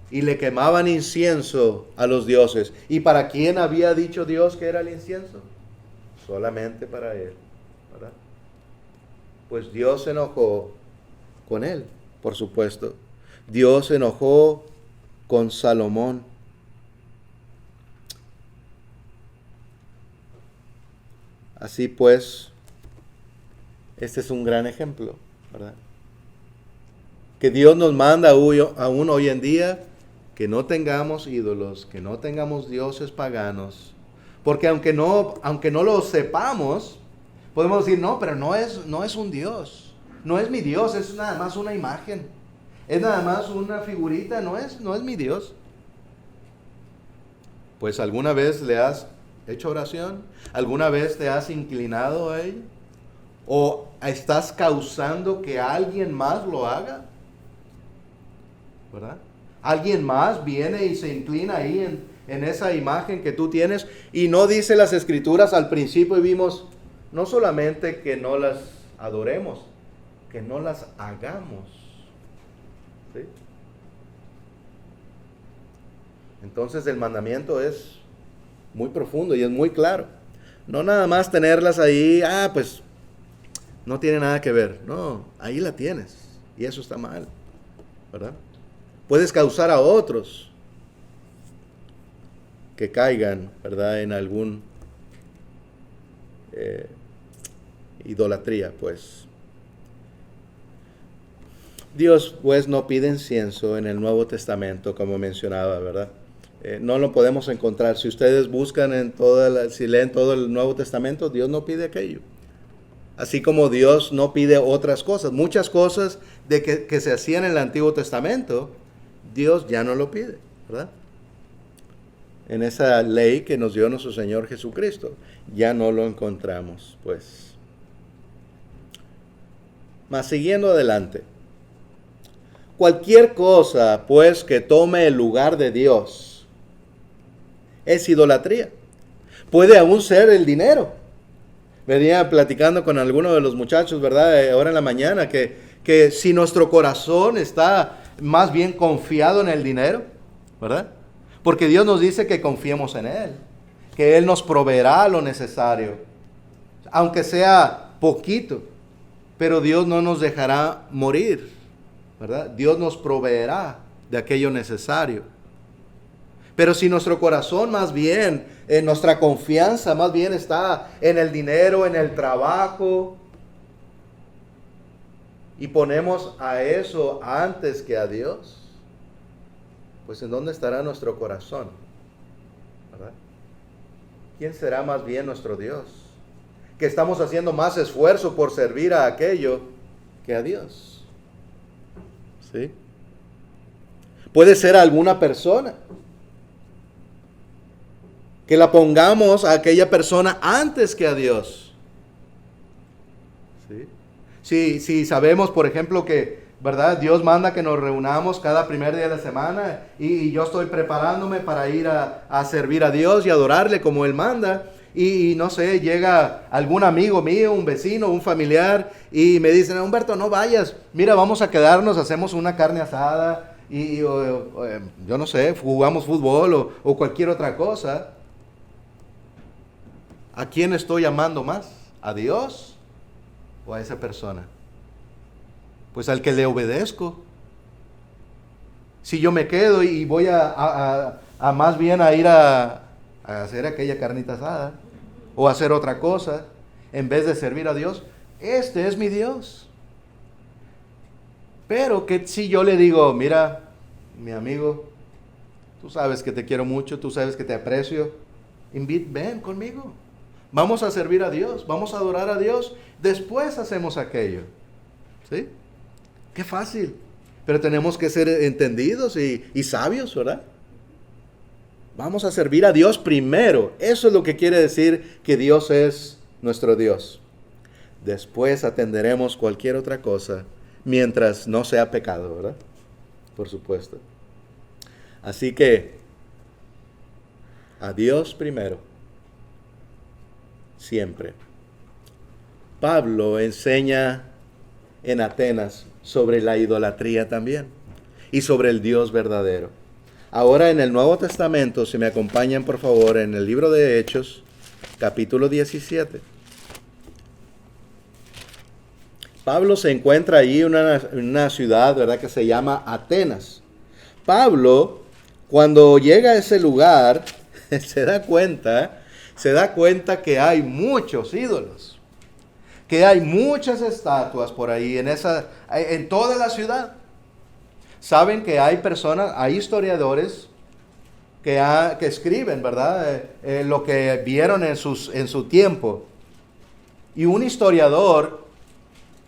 y le quemaban incienso a los dioses. ¿Y para quién había dicho Dios que era el incienso? Solamente para él, ¿verdad? Pues Dios se enojó con él, por supuesto. Dios se enojó con Salomón. Así pues, este es un gran ejemplo, ¿verdad? Que Dios nos manda aún hoy en día que no tengamos ídolos, que no tengamos dioses paganos, porque aunque no lo sepamos, podemos decir, no, pero no es un Dios, no es mi Dios, es nada más una imagen, es nada más una figurita, no es mi Dios. Pues ¿alguna vez le has hecho oración? ¿Alguna vez te has inclinado a él? ¿O estás causando que alguien más lo haga? ¿Verdad? Alguien más viene y se inclina ahí en esa imagen que tú tienes. Y no dice las Escrituras al principio y vimos, no solamente que no las adoremos, que no las hagamos. ¿Sí? Entonces el mandamiento es muy profundo y es muy claro. No nada más tenerlas ahí, pues no tiene nada que ver. No, ahí la tienes y eso está mal, ¿verdad? Puedes causar a otros que caigan, ¿verdad?, en algún idolatría, pues. Dios, pues, no pide incienso en el Nuevo Testamento, como mencionaba, ¿verdad? No lo podemos encontrar. Si ustedes buscan si leen todo el Nuevo Testamento, Dios no pide aquello. Así como Dios no pide otras cosas. Muchas cosas que se hacían en el Antiguo Testamento, Dios ya no lo pide, ¿verdad? En esa ley que nos dio nuestro Señor Jesucristo, ya no lo encontramos, pues. Mas siguiendo adelante. Cualquier cosa, pues, que tome el lugar de Dios es idolatría. Puede aún ser el dinero. Venía platicando con alguno de los muchachos, ¿verdad?, ahora en la mañana, que si nuestro corazón está más bien confiado en el dinero, ¿verdad? Porque Dios nos dice que confiemos en Él, que Él nos proveerá lo necesario, aunque sea poquito, pero Dios no nos dejará morir, ¿verdad? Dios nos proveerá de aquello necesario. Pero si nuestro corazón más bien, nuestra confianza más bien está en el dinero, en el trabajo, y ponemos a eso antes que a Dios, pues ¿en dónde estará nuestro corazón? ¿Verdad? ¿Quién será más bien nuestro Dios? Que estamos haciendo más esfuerzo por servir a aquello que a Dios. ¿Sí? Puede ser alguna persona. Que la pongamos a aquella persona antes que a Dios. ¿Sí? Si sabemos, por ejemplo, que, ¿verdad?, Dios manda que nos reunamos cada primer día de la semana y yo estoy preparándome para ir a servir a Dios y adorarle como Él manda. Y no sé, llega algún amigo mío, un vecino, un familiar y me dicen, Humberto, no vayas, mira, vamos a quedarnos, hacemos una carne asada y yo no sé, jugamos fútbol o cualquier otra cosa. ¿A quién estoy amando más? ¿A Dios o a esa persona? Pues al que le obedezco. Si yo me quedo y voy a más bien a ir a hacer aquella carnita asada o a hacer otra cosa en vez de servir a Dios, este es mi Dios. Pero que si yo le digo, mira, mi amigo, tú sabes que te quiero mucho, tú sabes que te aprecio, ven conmigo. Vamos a servir a Dios, vamos a adorar a Dios, después hacemos aquello. ¿Sí? Qué fácil. Pero tenemos que ser entendidos y sabios, ¿verdad? Vamos a servir a Dios primero. Eso es lo que quiere decir que Dios es nuestro Dios. Después atenderemos cualquier otra cosa, mientras no sea pecado, ¿verdad? Por supuesto. Así que, a Dios primero. Siempre. Pablo enseña en Atenas sobre la idolatría también y sobre el Dios verdadero. Ahora en el Nuevo Testamento, si me acompañan por favor, en el libro de Hechos, capítulo 17. Pablo se encuentra allí en una ciudad, ¿verdad?, que se llama Atenas. Pablo, cuando llega a ese lugar, se da cuenta que hay muchos ídolos, que hay muchas estatuas por ahí en toda la ciudad. Saben que hay personas, hay historiadores que escriben, ¿verdad?, lo que vieron en su tiempo. Y un historiador,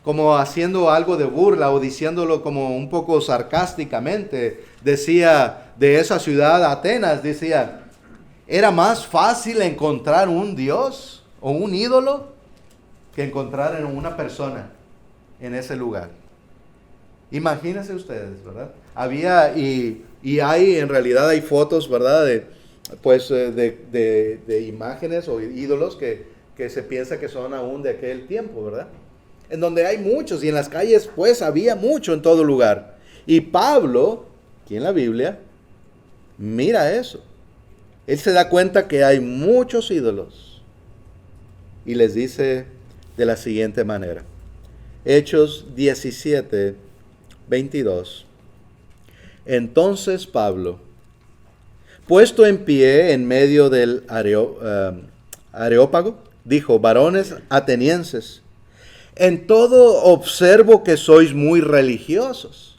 como haciendo algo de burla o diciéndolo como un poco sarcásticamente, decía de esa ciudad, Atenas, decía, era más fácil encontrar un dios o un ídolo que encontrar en una persona en ese lugar. Imagínense ustedes, ¿verdad? Había y hay, en realidad hay fotos, ¿verdad?, de imágenes o ídolos que se piensa que son aún de aquel tiempo, ¿verdad? En donde hay muchos, y en las calles pues había mucho en todo lugar. Y Pablo, aquí en la Biblia, mira eso. Él se da cuenta que hay muchos ídolos y les dice de la siguiente manera. Hechos 17, 22. Entonces Pablo, puesto en pie en medio del Areópago, dijo, varones atenienses, en todo observo que sois muy religiosos,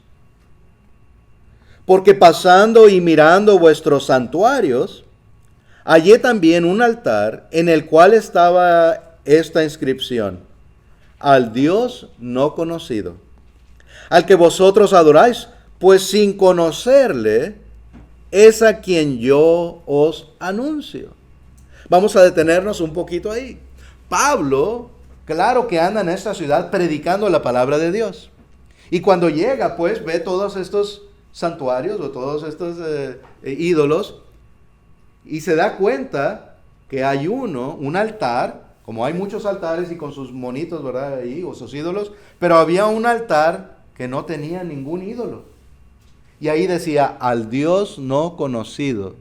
porque pasando y mirando vuestros santuarios, hallé también un altar en el cual estaba esta inscripción, al Dios no conocido, al que vosotros adoráis, pues sin conocerle es a quien yo os anuncio. Vamos a detenernos un poquito ahí. Pablo, claro que anda en esta ciudad predicando la palabra de Dios. Y cuando llega, pues ve todos estos santuarios o todos estos ídolos y se da cuenta que hay un altar, como hay muchos altares y con sus monitos, ¿verdad?, ahí, o sus ídolos, pero había un altar que no tenía ningún ídolo. Y ahí decía, al Dios no conocido.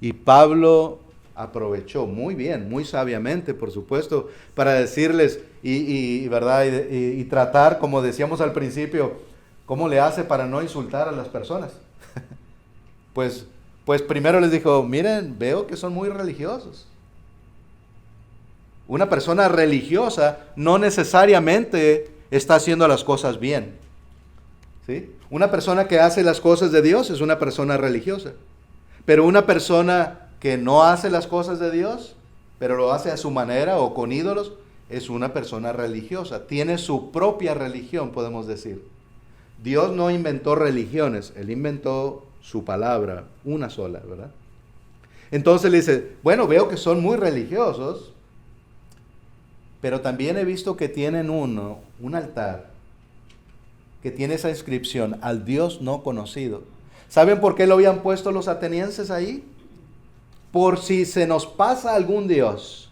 Y Pablo aprovechó muy bien, muy sabiamente, por supuesto, para decirles ¿verdad? Y tratar, como decíamos al principio, ¿cómo le hace para no insultar a las personas? Pues primero les dijo, miren, veo que son muy religiosos. Una persona religiosa no necesariamente está haciendo las cosas bien, ¿sí? Una persona que hace las cosas de Dios es una persona religiosa. Pero una persona que no hace las cosas de Dios, pero lo hace a su manera o con ídolos, es una persona religiosa. Tiene su propia religión, podemos decir. Dios no inventó religiones, Él inventó su palabra, una sola, ¿verdad? Entonces le dice, bueno, veo que son muy religiosos, pero también he visto que tienen un altar, que tiene esa inscripción, al Dios no conocido. ¿Saben por qué lo habían puesto los atenienses ahí? Por si se nos pasa algún Dios.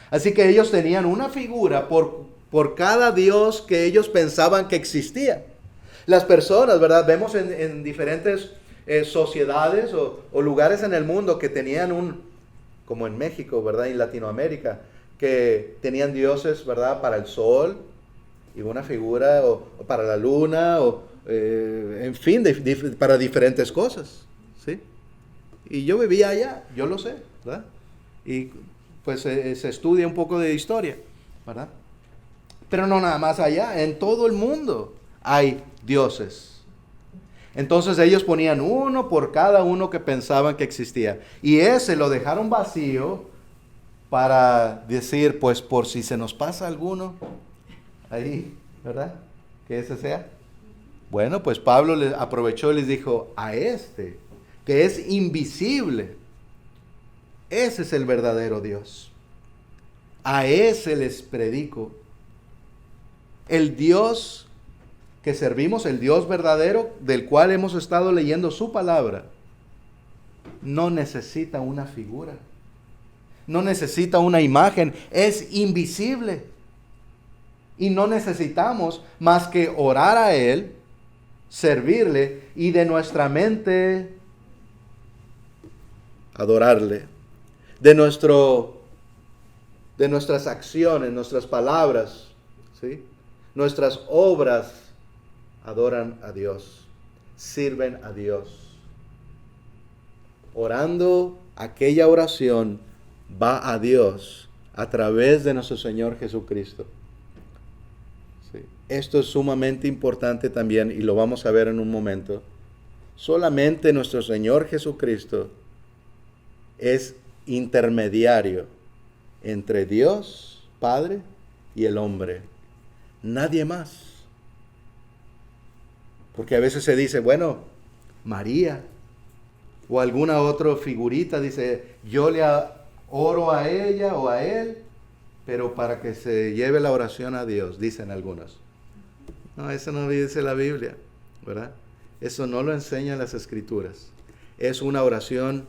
Así que ellos tenían una figura por cada Dios que ellos pensaban que existía. Las personas, ¿verdad? Vemos en diferentes sociedades o lugares en el mundo que tenían como en México, ¿verdad? Y Latinoamérica, que tenían dioses, ¿verdad? Para el sol, y una figura o para la luna, en fin, para diferentes cosas, ¿sí? Y yo vivía allá, yo lo sé, ¿verdad? Y pues se estudia un poco de historia, ¿verdad? Pero no nada más allá, en todo el mundo hay dioses. Entonces ellos ponían uno por cada uno que pensaban que existía. Y ese lo dejaron vacío para decir, pues por si se nos pasa alguno, ahí, ¿verdad? Que ese sea. Bueno, pues Pablo aprovechó y les dijo, a este, que es invisible, ese es el verdadero Dios. A ese les predico. El Dios que servimos, el Dios verdadero, del cual hemos estado leyendo su palabra, no necesita una figura, no necesita una imagen, es invisible. Y no necesitamos más que orar a Él, servirle y de nuestra mente adorarle. De nuestras acciones, nuestras palabras, ¿sí? Nuestras obras adoran a Dios, sirven a Dios. Orando, aquella oración va a Dios a través de nuestro Señor Jesucristo. ¿Sí? Esto es sumamente importante también y lo vamos a ver en un momento. Solamente nuestro Señor Jesucristo es intermediario entre Dios, Padre, y el hombre. Nadie más. Porque a veces se dice, bueno, María o alguna otra figurita dice, yo le oro a ella o a él, pero para que se lleve la oración a Dios, dicen algunos. No, eso no dice la Biblia, ¿verdad? Eso no lo enseñan las Escrituras. Es una oración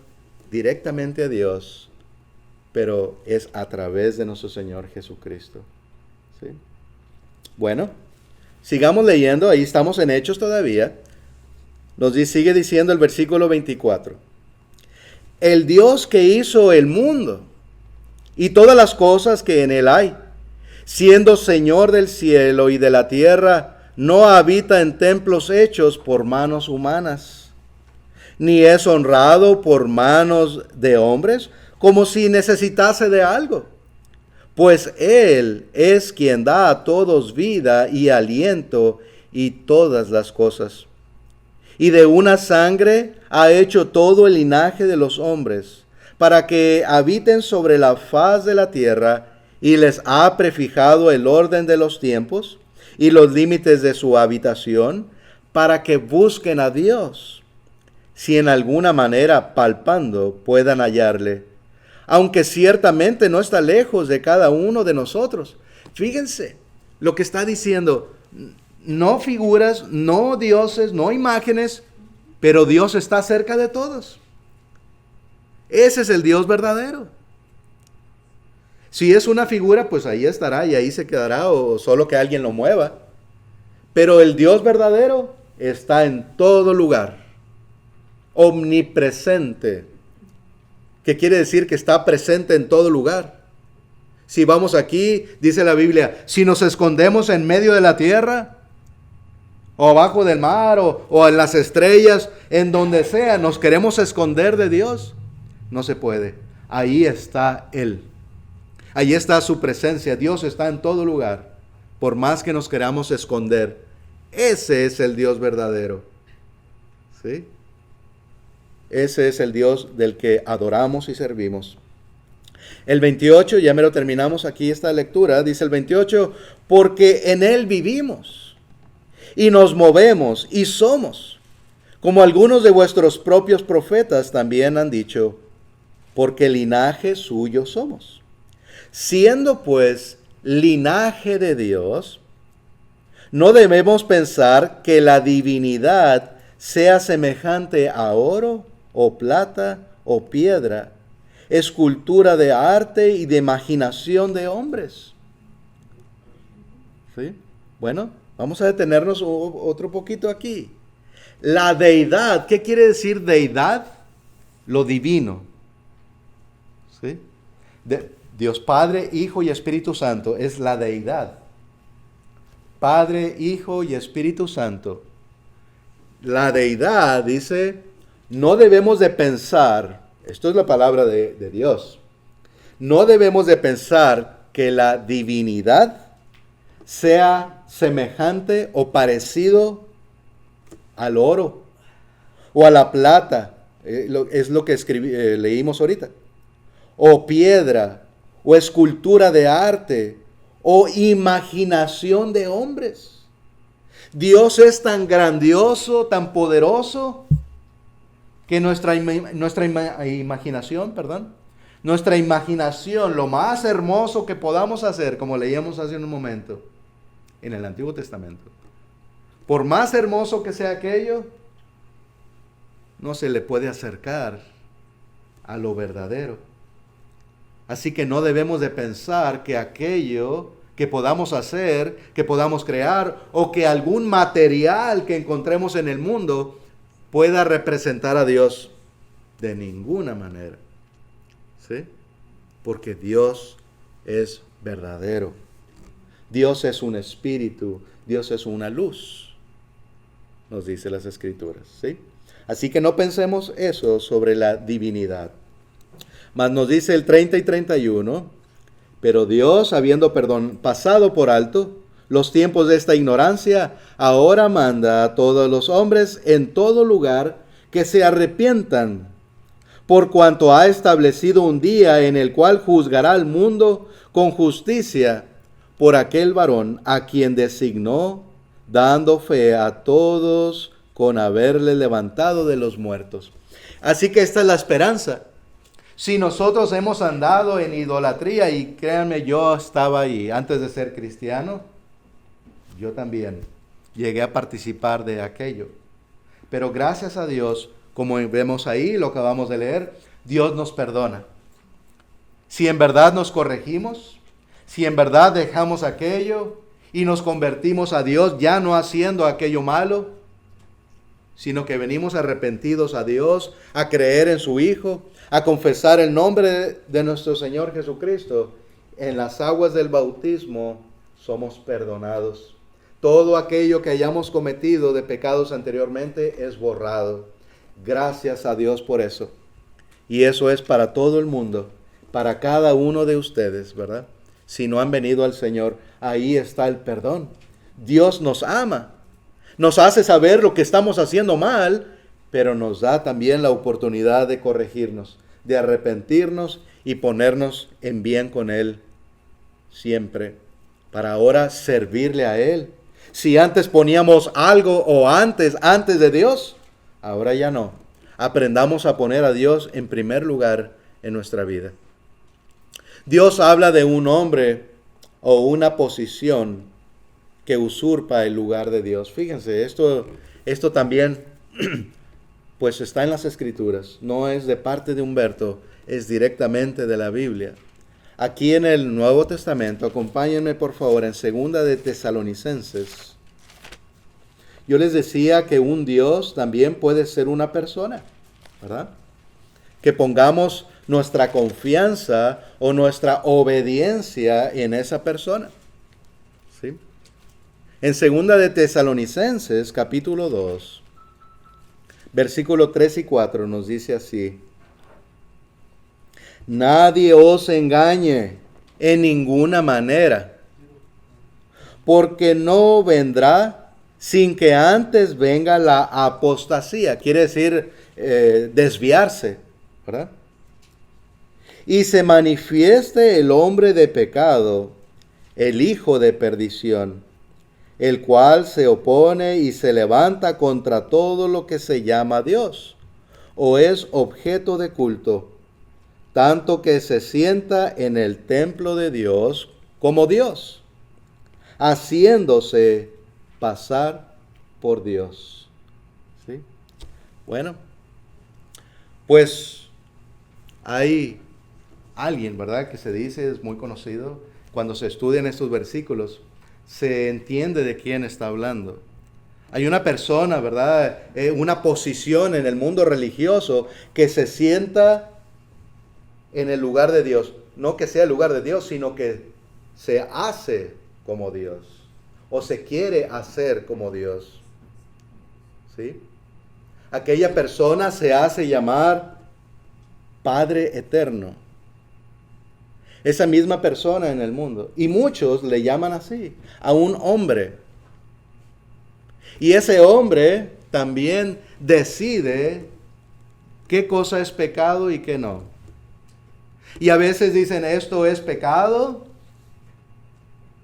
directamente a Dios, pero es a través de nuestro Señor Jesucristo. ¿Sí? Bueno, sigamos leyendo, ahí estamos en Hechos todavía. Sigue diciendo el versículo 24. El Dios que hizo el mundo y todas las cosas que en él hay, siendo Señor del cielo y de la tierra, no habita en templos hechos por manos humanas, ni es honrado por manos de hombres, como si necesitase de algo. Pues Él es quien da a todos vida y aliento y todas las cosas. Y de una sangre ha hecho todo el linaje de los hombres, para que habiten sobre la faz de la tierra, y les ha prefijado el orden de los tiempos y los límites de su habitación, para que busquen a Dios, si en alguna manera palpando puedan hallarle, aunque ciertamente no está lejos de cada uno de nosotros. Fíjense lo que está diciendo. No figuras, no dioses, no imágenes, pero Dios está cerca de todos. Ese es el Dios verdadero. Si es una figura, pues ahí estará y ahí se quedará, o solo que alguien lo mueva. Pero el Dios verdadero está en todo lugar, omnipresente, que quiere decir que está presente en todo lugar. Si vamos aquí, dice la Biblia, si nos escondemos en medio de la tierra, o abajo del mar, o en las estrellas, en donde sea, nos queremos esconder de Dios, no se puede. Ahí está Él. Ahí está su presencia. Dios está en todo lugar, por más que nos queramos esconder. Ese es el Dios verdadero. ¿Sí? Ese es el Dios del que adoramos y servimos. El 28, ya me lo terminamos aquí esta lectura, dice el 28, porque en Él vivimos y nos movemos y somos, como algunos de vuestros propios profetas también han dicho, porque linaje suyo somos. Siendo pues linaje de Dios, no debemos pensar que la divinidad sea semejante a oro o plata o piedra, escultura de arte y de imaginación de hombres. ¿Sí? Bueno, vamos a detenernos otro poquito aquí. La deidad, ¿qué quiere decir deidad? Lo divino. ¿Sí? Dios Padre, Hijo y Espíritu Santo es la deidad. Padre, Hijo y Espíritu Santo. La deidad, dice, no debemos de pensar, esto es la palabra de Dios, no debemos de pensar que la divinidad sea semejante o parecido al oro o a la plata, es lo que leímos ahorita, o piedra, o escultura de arte, o imaginación de hombres. Dios es tan grandioso, tan poderoso, que nuestra imaginación, lo más hermoso que podamos hacer, como leíamos hace un momento, en el Antiguo Testamento, por más hermoso que sea aquello, no se le puede acercar a lo verdadero. Así que no debemos de pensar que aquello que podamos hacer, que podamos crear, o que algún material que encontremos en el mundo pueda representar a Dios. de ninguna manera. ¿Sí? Porque Dios es verdadero. Dios es un espíritu. Dios es una luz. Nos dice las Escrituras. ¿Sí? Así que no pensemos eso sobre la divinidad. Mas nos dice el 30 y 31, pero Dios, habiendo pasado por alto los tiempos de esta ignorancia, ahora manda a todos los hombres en todo lugar que se arrepientan, por cuanto ha establecido un día en el cual juzgará al mundo con justicia por aquel varón a quien designó, dando fe a todos con haberle levantado de los muertos. Así que esta es la esperanza. Si nosotros hemos andado en idolatría, y créanme, yo estaba ahí antes de ser cristiano, yo también llegué a participar de aquello. Pero gracias a Dios, como vemos ahí, lo acabamos de leer, Dios nos perdona. Si en verdad nos corregimos, si en verdad dejamos aquello y nos convertimos a Dios, ya no haciendo aquello malo, sino que venimos arrepentidos a Dios, a creer en su Hijo, a confesar el nombre de nuestro Señor Jesucristo, en las aguas del bautismo somos perdonados. Todo aquello que hayamos cometido de pecados anteriormente es borrado. Gracias a Dios por eso. Y eso es para todo el mundo, para cada uno de ustedes, ¿verdad? Si no han venido al Señor, ahí está el perdón. Dios nos ama, nos hace saber lo que estamos haciendo mal, pero nos da también la oportunidad de corregirnos, de arrepentirnos y ponernos en bien con Él siempre, para ahora servirle a Él. Si antes poníamos algo o antes de Dios, ahora ya no. Aprendamos a poner a Dios en primer lugar en nuestra vida. Dios habla de un hombre o una posición que usurpa el lugar de Dios. Fíjense, esto también pues está en las Escrituras. No es de parte de Humberto, es directamente de la Biblia. Aquí en el Nuevo Testamento, acompáñenme por favor en 2 de Tesalonicenses. Yo les decía que un Dios también puede ser una persona, ¿verdad? Que pongamos nuestra confianza o nuestra obediencia en esa persona. ¿Sí? En 2 de Tesalonicenses, capítulo 2, versículo 3 y 4 nos dice así: nadie os engañe en ninguna manera, porque no vendrá sin que antes venga la apostasía. Quiere decir desviarse, ¿verdad? Y se manifieste el hombre de pecado, el hijo de perdición, el cual se opone y se levanta contra todo lo que se llama Dios, o es objeto de culto, tanto que se sienta en el templo de Dios como Dios, haciéndose pasar por Dios. ¿Sí? Bueno, pues hay alguien, ¿verdad?, que se dice, es muy conocido, cuando se estudian estos versículos, se entiende de quién está hablando. Hay una persona, ¿verdad?, una posición en el mundo religioso que se sienta en el lugar de Dios. No que sea el lugar de Dios, sino que se hace como Dios. O se quiere hacer como Dios. ¿Sí? Aquella persona se hace llamar Padre Eterno. Esa misma persona en el mundo. Y muchos le llaman así, a un hombre. Y ese hombre también decide qué cosa es pecado y qué no. Y a veces dicen esto es pecado.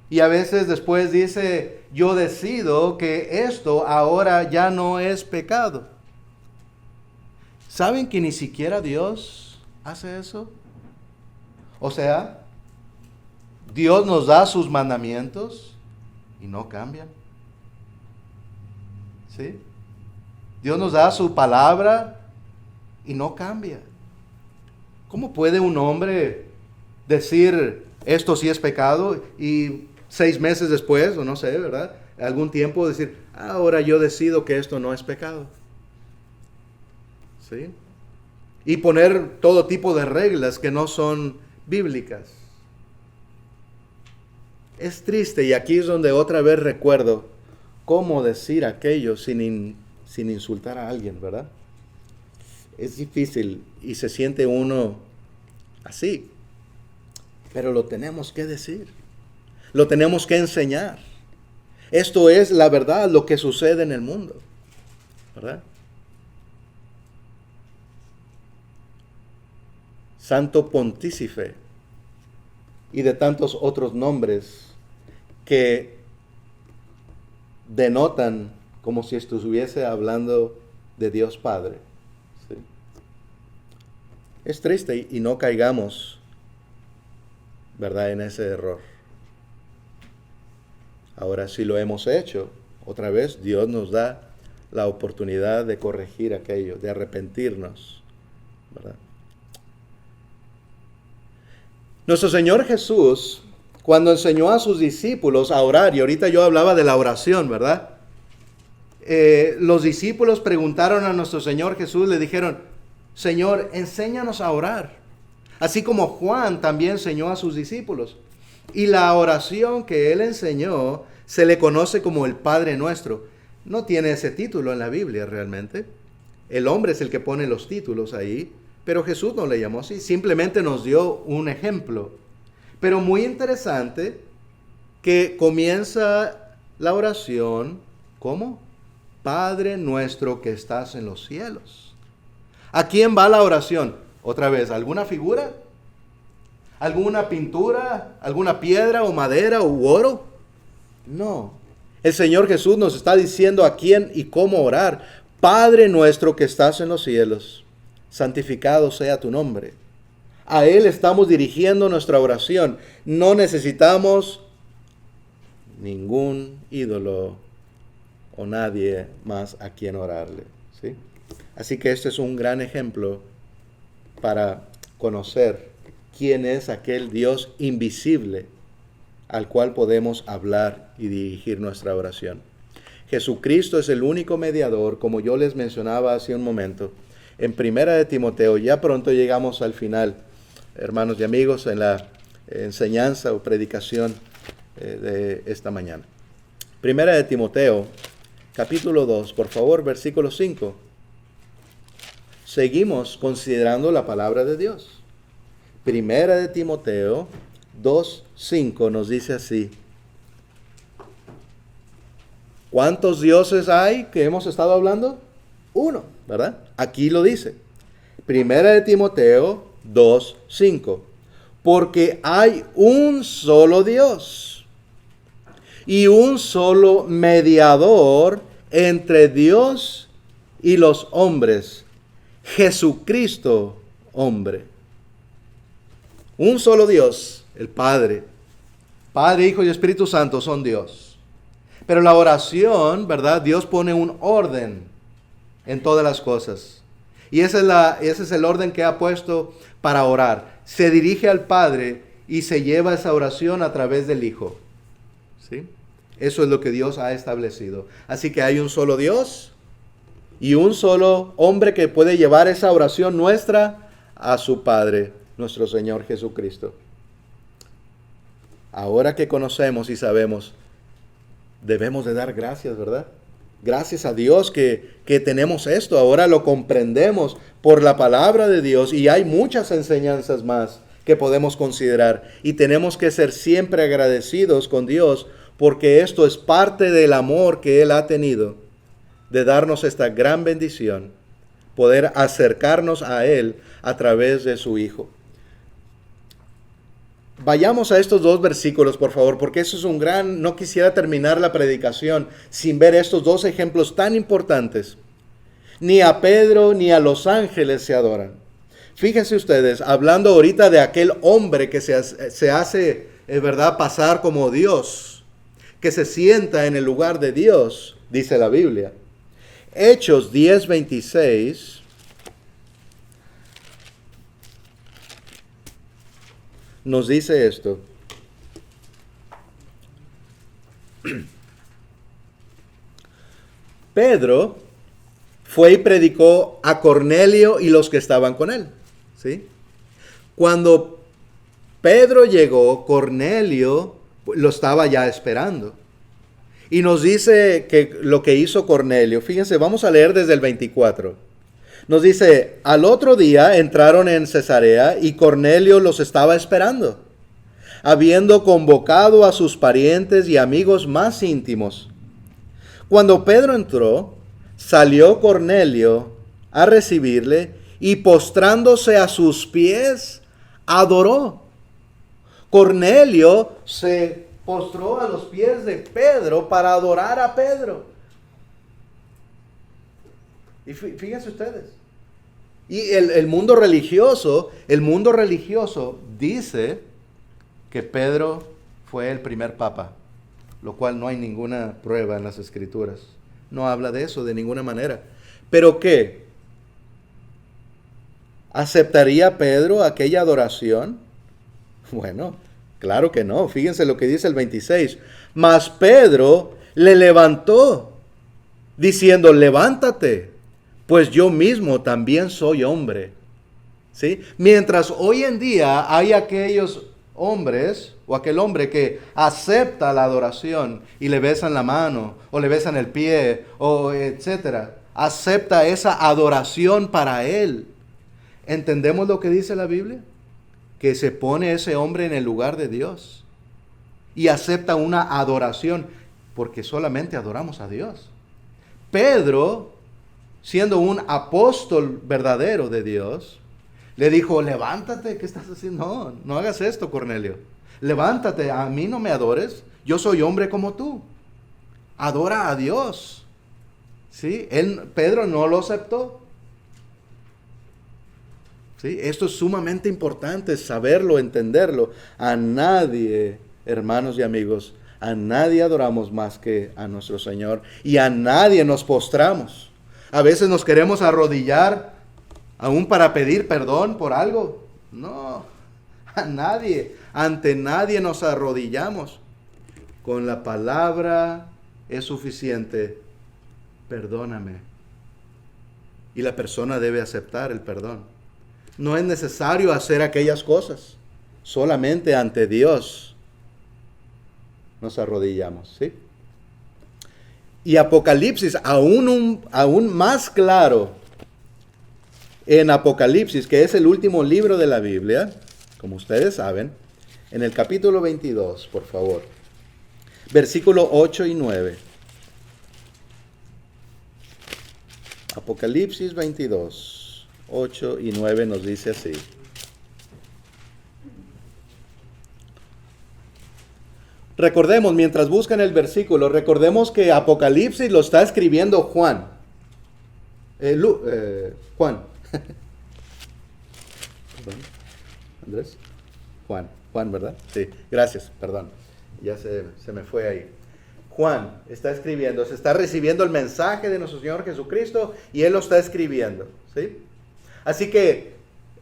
Y a veces después dice yo decido que esto ahora ya no es pecado. ¿Saben que ni siquiera Dios hace eso? O sea, Dios nos da sus mandamientos y no cambian. ¿Sí? Dios nos da su palabra y no cambia. ¿Cómo puede un hombre decir esto sí es pecado y 6 meses después, o no sé, ¿verdad?, algún tiempo decir, ahora yo decido que esto no es pecado? ¿Sí? y poner todo tipo de reglas que no son bíblicas. Es triste, y aquí es donde otra vez recuerdo cómo decir aquello sin insultar a alguien, ¿verdad? Es difícil y se siente uno así, pero lo tenemos que decir, lo tenemos que enseñar. Esto es la verdad, lo que sucede en el mundo, ¿verdad? Santo Pontífice y de tantos otros nombres que denotan como si estuviese hablando de Dios Padre. ¿Sí? Es triste y no caigamos, ¿verdad?, en ese error. Ahora, si lo hemos hecho, otra vez Dios nos da la oportunidad de corregir aquello, de arrepentirnos, ¿verdad? Nuestro Señor Jesús, cuando enseñó a sus discípulos a orar, y ahorita yo hablaba de la oración, ¿verdad? Los discípulos preguntaron a nuestro Señor Jesús, le dijeron, Señor, enséñanos a orar. Así como Juan también enseñó a sus discípulos. Y la oración que él enseñó se le conoce como el Padre Nuestro. No tiene ese título en la Biblia realmente. El hombre es el que pone los títulos ahí, pero Jesús no le llamó así. Simplemente nos dio un ejemplo. Pero muy interesante que comienza la oración, ¿cómo? Padre Nuestro que estás en los cielos. ¿A quién va la oración? Otra vez, ¿alguna figura? ¿Alguna pintura? ¿Alguna piedra o madera u oro? No. El Señor Jesús nos está diciendo a quién y cómo orar. Padre Nuestro que estás en los cielos, santificado sea tu nombre. A Él estamos dirigiendo nuestra oración. No necesitamos ningún ídolo o nadie más a quien orarle, ¿sí? Así que este es un gran ejemplo para conocer quién es aquel Dios invisible al cual podemos hablar y dirigir nuestra oración. Jesucristo es el único mediador, como yo les mencionaba hace un momento. En Primera de Timoteo, ya pronto llegamos al final, hermanos y amigos, en la enseñanza o predicación de esta mañana. Primera de Timoteo, capítulo 2, por favor, versículo 5. Seguimos considerando la palabra de Dios. Primera de Timoteo 2:5 nos dice así. ¿Cuántos dioses hay que hemos estado hablando? Uno, ¿verdad? Aquí lo dice. Primera de Timoteo 2:5. Porque hay un solo Dios y un solo mediador entre Dios y los hombres, Jesucristo, hombre. Un solo Dios, el Padre. Padre, Hijo y Espíritu Santo son Dios. Pero la oración, ¿verdad? Dios pone un orden en todas las cosas. Y ese es el orden que ha puesto para orar. Se dirige al Padre y se lleva esa oración a través del Hijo. ¿Sí? Eso es lo que Dios ha establecido. Así que hay un solo Dios y un solo hombre que puede llevar esa oración nuestra a su Padre, nuestro Señor Jesucristo. Ahora que conocemos y sabemos, debemos de dar gracias, ¿verdad? Gracias a Dios que tenemos esto. Ahora lo comprendemos por la palabra de Dios y hay muchas enseñanzas más que podemos considerar. Y tenemos que ser siempre agradecidos con Dios porque esto es parte del amor que Él ha tenido de darnos esta gran bendición, poder acercarnos a Él a través de su Hijo. Vayamos a estos dos versículos, por favor, porque eso es un gran... No quisiera terminar la predicación sin ver estos dos ejemplos tan importantes. Ni a Pedro ni a los ángeles se adoran. Fíjense ustedes, hablando ahorita de aquel hombre que se hace, ¿verdad?, pasar como Dios, que se sienta en el lugar de Dios, dice la Biblia. Hechos 10:26... nos dice esto. Pedro fue y predicó a Cornelio y los que estaban con él. ¿Sí? Cuando Pedro llegó, Cornelio lo estaba ya esperando. Y nos dice que lo que hizo Cornelio, fíjense, vamos a leer desde el 24. Nos dice, al otro día entraron en Cesarea y Cornelio los estaba esperando, habiendo convocado a sus parientes y amigos más íntimos. Cuando Pedro entró, salió Cornelio a recibirle y postrándose a sus pies, adoró. Cornelio se postró a los pies de Pedro para adorar a Pedro. Y fíjense ustedes. Y el mundo religioso dice que Pedro fue el primer papa, lo cual no hay ninguna prueba en las Escrituras. No habla de eso de ninguna manera. ¿Pero qué? ¿Aceptaría Pedro aquella adoración? Bueno, claro que no. Fíjense lo que dice el 26. Mas Pedro le levantó, diciendo, levántate, pues yo mismo también soy hombre. ¿Sí? Mientras hoy en día hay aquellos hombres o aquel hombre que acepta la adoración y le besan la mano o le besan el pie o etcétera, acepta esa adoración para él. ¿Entendemos lo que dice la Biblia? Que se pone ese hombre en el lugar de Dios y acepta una adoración, porque solamente adoramos a Dios. Pedro, siendo un apóstol verdadero de Dios, le dijo, levántate, ¿qué estás haciendo? No, no hagas esto, Cornelio. Levántate, a mí no me adores, yo soy hombre como tú. Adora a Dios. ¿Sí? Pedro no lo aceptó. ¿Sí? Esto es sumamente importante, saberlo, entenderlo. A nadie, hermanos y amigos, a nadie adoramos más que a nuestro Señor. Y a nadie nos postramos. A veces nos queremos arrodillar, aún para pedir perdón por algo. No, a nadie, ante nadie nos arrodillamos. Con la palabra es suficiente. Perdóname. Y la persona debe aceptar el perdón. No es necesario hacer aquellas cosas. Solamente ante Dios nos arrodillamos, ¿sí? Y Apocalipsis, aún más claro, en Apocalipsis, que es el último libro de la Biblia, como ustedes saben, en el capítulo 22, por favor, versículo 8 y 9. Apocalipsis 22. 8 y 9 nos dice así. Recordemos, mientras buscan el versículo, recordemos que Apocalipsis lo está escribiendo Juan. Juan. Perdón. Andrés. Juan, ¿verdad? Sí, gracias, perdón. Ya se me fue ahí. Juan está escribiendo, se está recibiendo el mensaje de nuestro Señor Jesucristo y él lo está escribiendo, ¿sí? Así que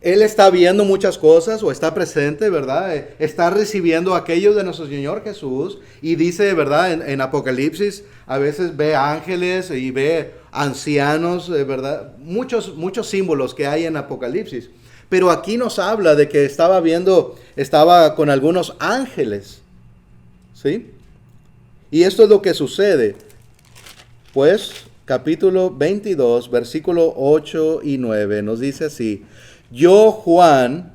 él está viendo muchas cosas o está presente, ¿verdad? Está recibiendo aquello de nuestro Señor Jesús y dice, ¿verdad? En Apocalipsis a veces ve ángeles y ve ancianos, ¿verdad? Muchos símbolos que hay en Apocalipsis. Pero aquí nos habla de que estaba con algunos ángeles, ¿sí? Y esto es lo que sucede. Pues capítulo 22, versículo 8 y 9 nos dice así. Yo, Juan,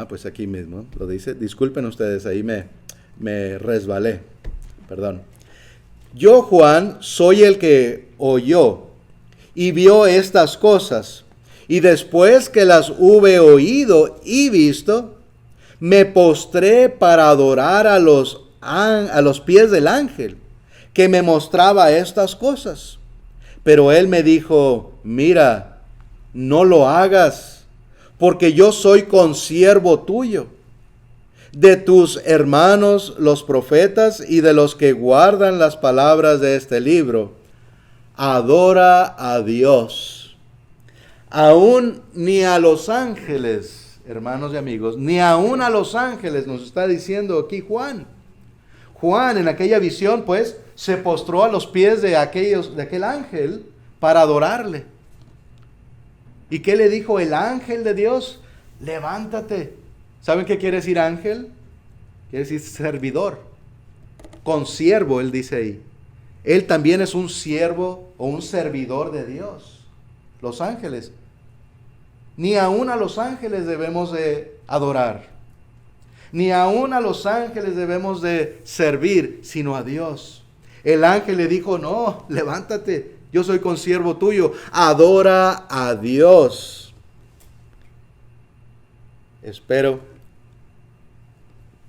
pues aquí mismo lo dice, disculpen ustedes, ahí me resbalé, perdón. Yo, Juan, soy el que oyó y vio estas cosas, y después que las hube oído y visto, me postré para adorar a los pies del ángel que me mostraba estas cosas. Pero él me dijo, mira, no lo hagas, porque yo soy consiervo tuyo, de tus hermanos los profetas y de los que guardan las palabras de este libro. Adora a Dios. Aún ni a los ángeles, hermanos y amigos, ni aún a los ángeles nos está diciendo aquí Juan. Juan en aquella visión pues se postró a los pies de aquel ángel para adorarle. ¿Y qué le dijo el ángel de Dios? Levántate. ¿Saben qué quiere decir ángel? Quiere decir servidor. Consiervo, él dice ahí. Él también es un siervo o un servidor de Dios. Los ángeles. Ni aún a los ángeles debemos de adorar. Ni aún a los ángeles debemos de servir, sino a Dios. El ángel le dijo, no, levántate, yo soy consiervo tuyo, adora a Dios. Espero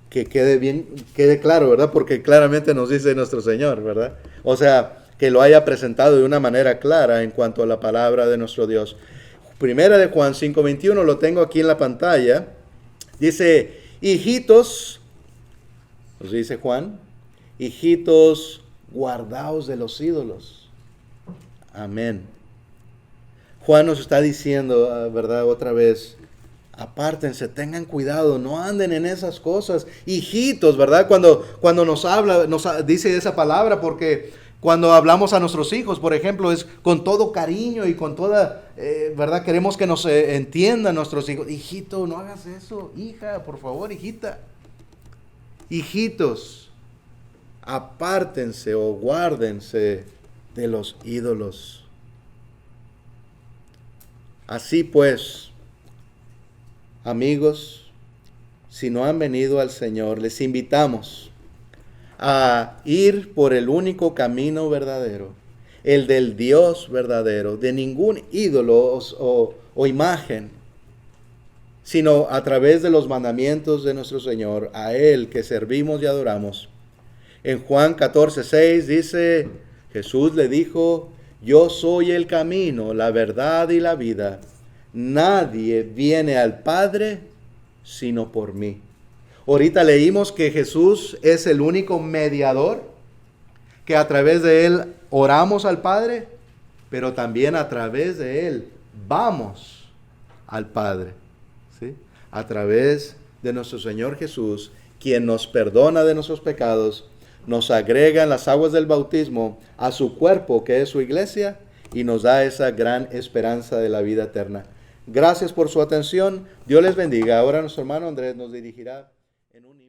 que quede claro, ¿verdad? Porque claramente nos dice nuestro Señor, ¿verdad? O sea, que lo haya presentado de una manera clara en cuanto a la palabra de nuestro Dios. Primera de Juan 5:21, lo tengo aquí en la pantalla. Dice, hijitos, nos dice Juan, hijitos, guardaos de los ídolos. Amén. Juan nos está diciendo, ¿verdad? Otra vez, apártense, tengan cuidado, no anden en esas cosas. Hijitos, ¿verdad? Cuando nos habla, dice esa palabra porque cuando hablamos a nuestros hijos, por ejemplo, es con todo cariño y con toda, ¿verdad? Queremos que nos entiendan nuestros hijos. Hijito, no hagas eso. Hija, por favor, hijita. Hijitos, apártense o guárdense de los ídolos. Así pues, amigos, si no han venido al Señor, les invitamos a ir por el único camino verdadero, el del Dios verdadero, de ningún ídolo o imagen, sino a través de los mandamientos de nuestro Señor, a Él que servimos y adoramos. En Juan 14:6 dice, Jesús le dijo, yo soy el camino, la verdad y la vida. Nadie viene al Padre sino por mí. Ahorita leímos que Jesús es el único mediador, que a través de Él oramos al Padre, pero también a través de Él vamos al Padre, ¿sí? A través de nuestro Señor Jesús, quien nos perdona de nuestros pecados, nos agrega en las aguas del bautismo a su cuerpo, que es su iglesia, y nos da esa gran esperanza de la vida eterna. Gracias por su atención. Dios les bendiga. Ahora nuestro hermano Andrés nos dirigirá en un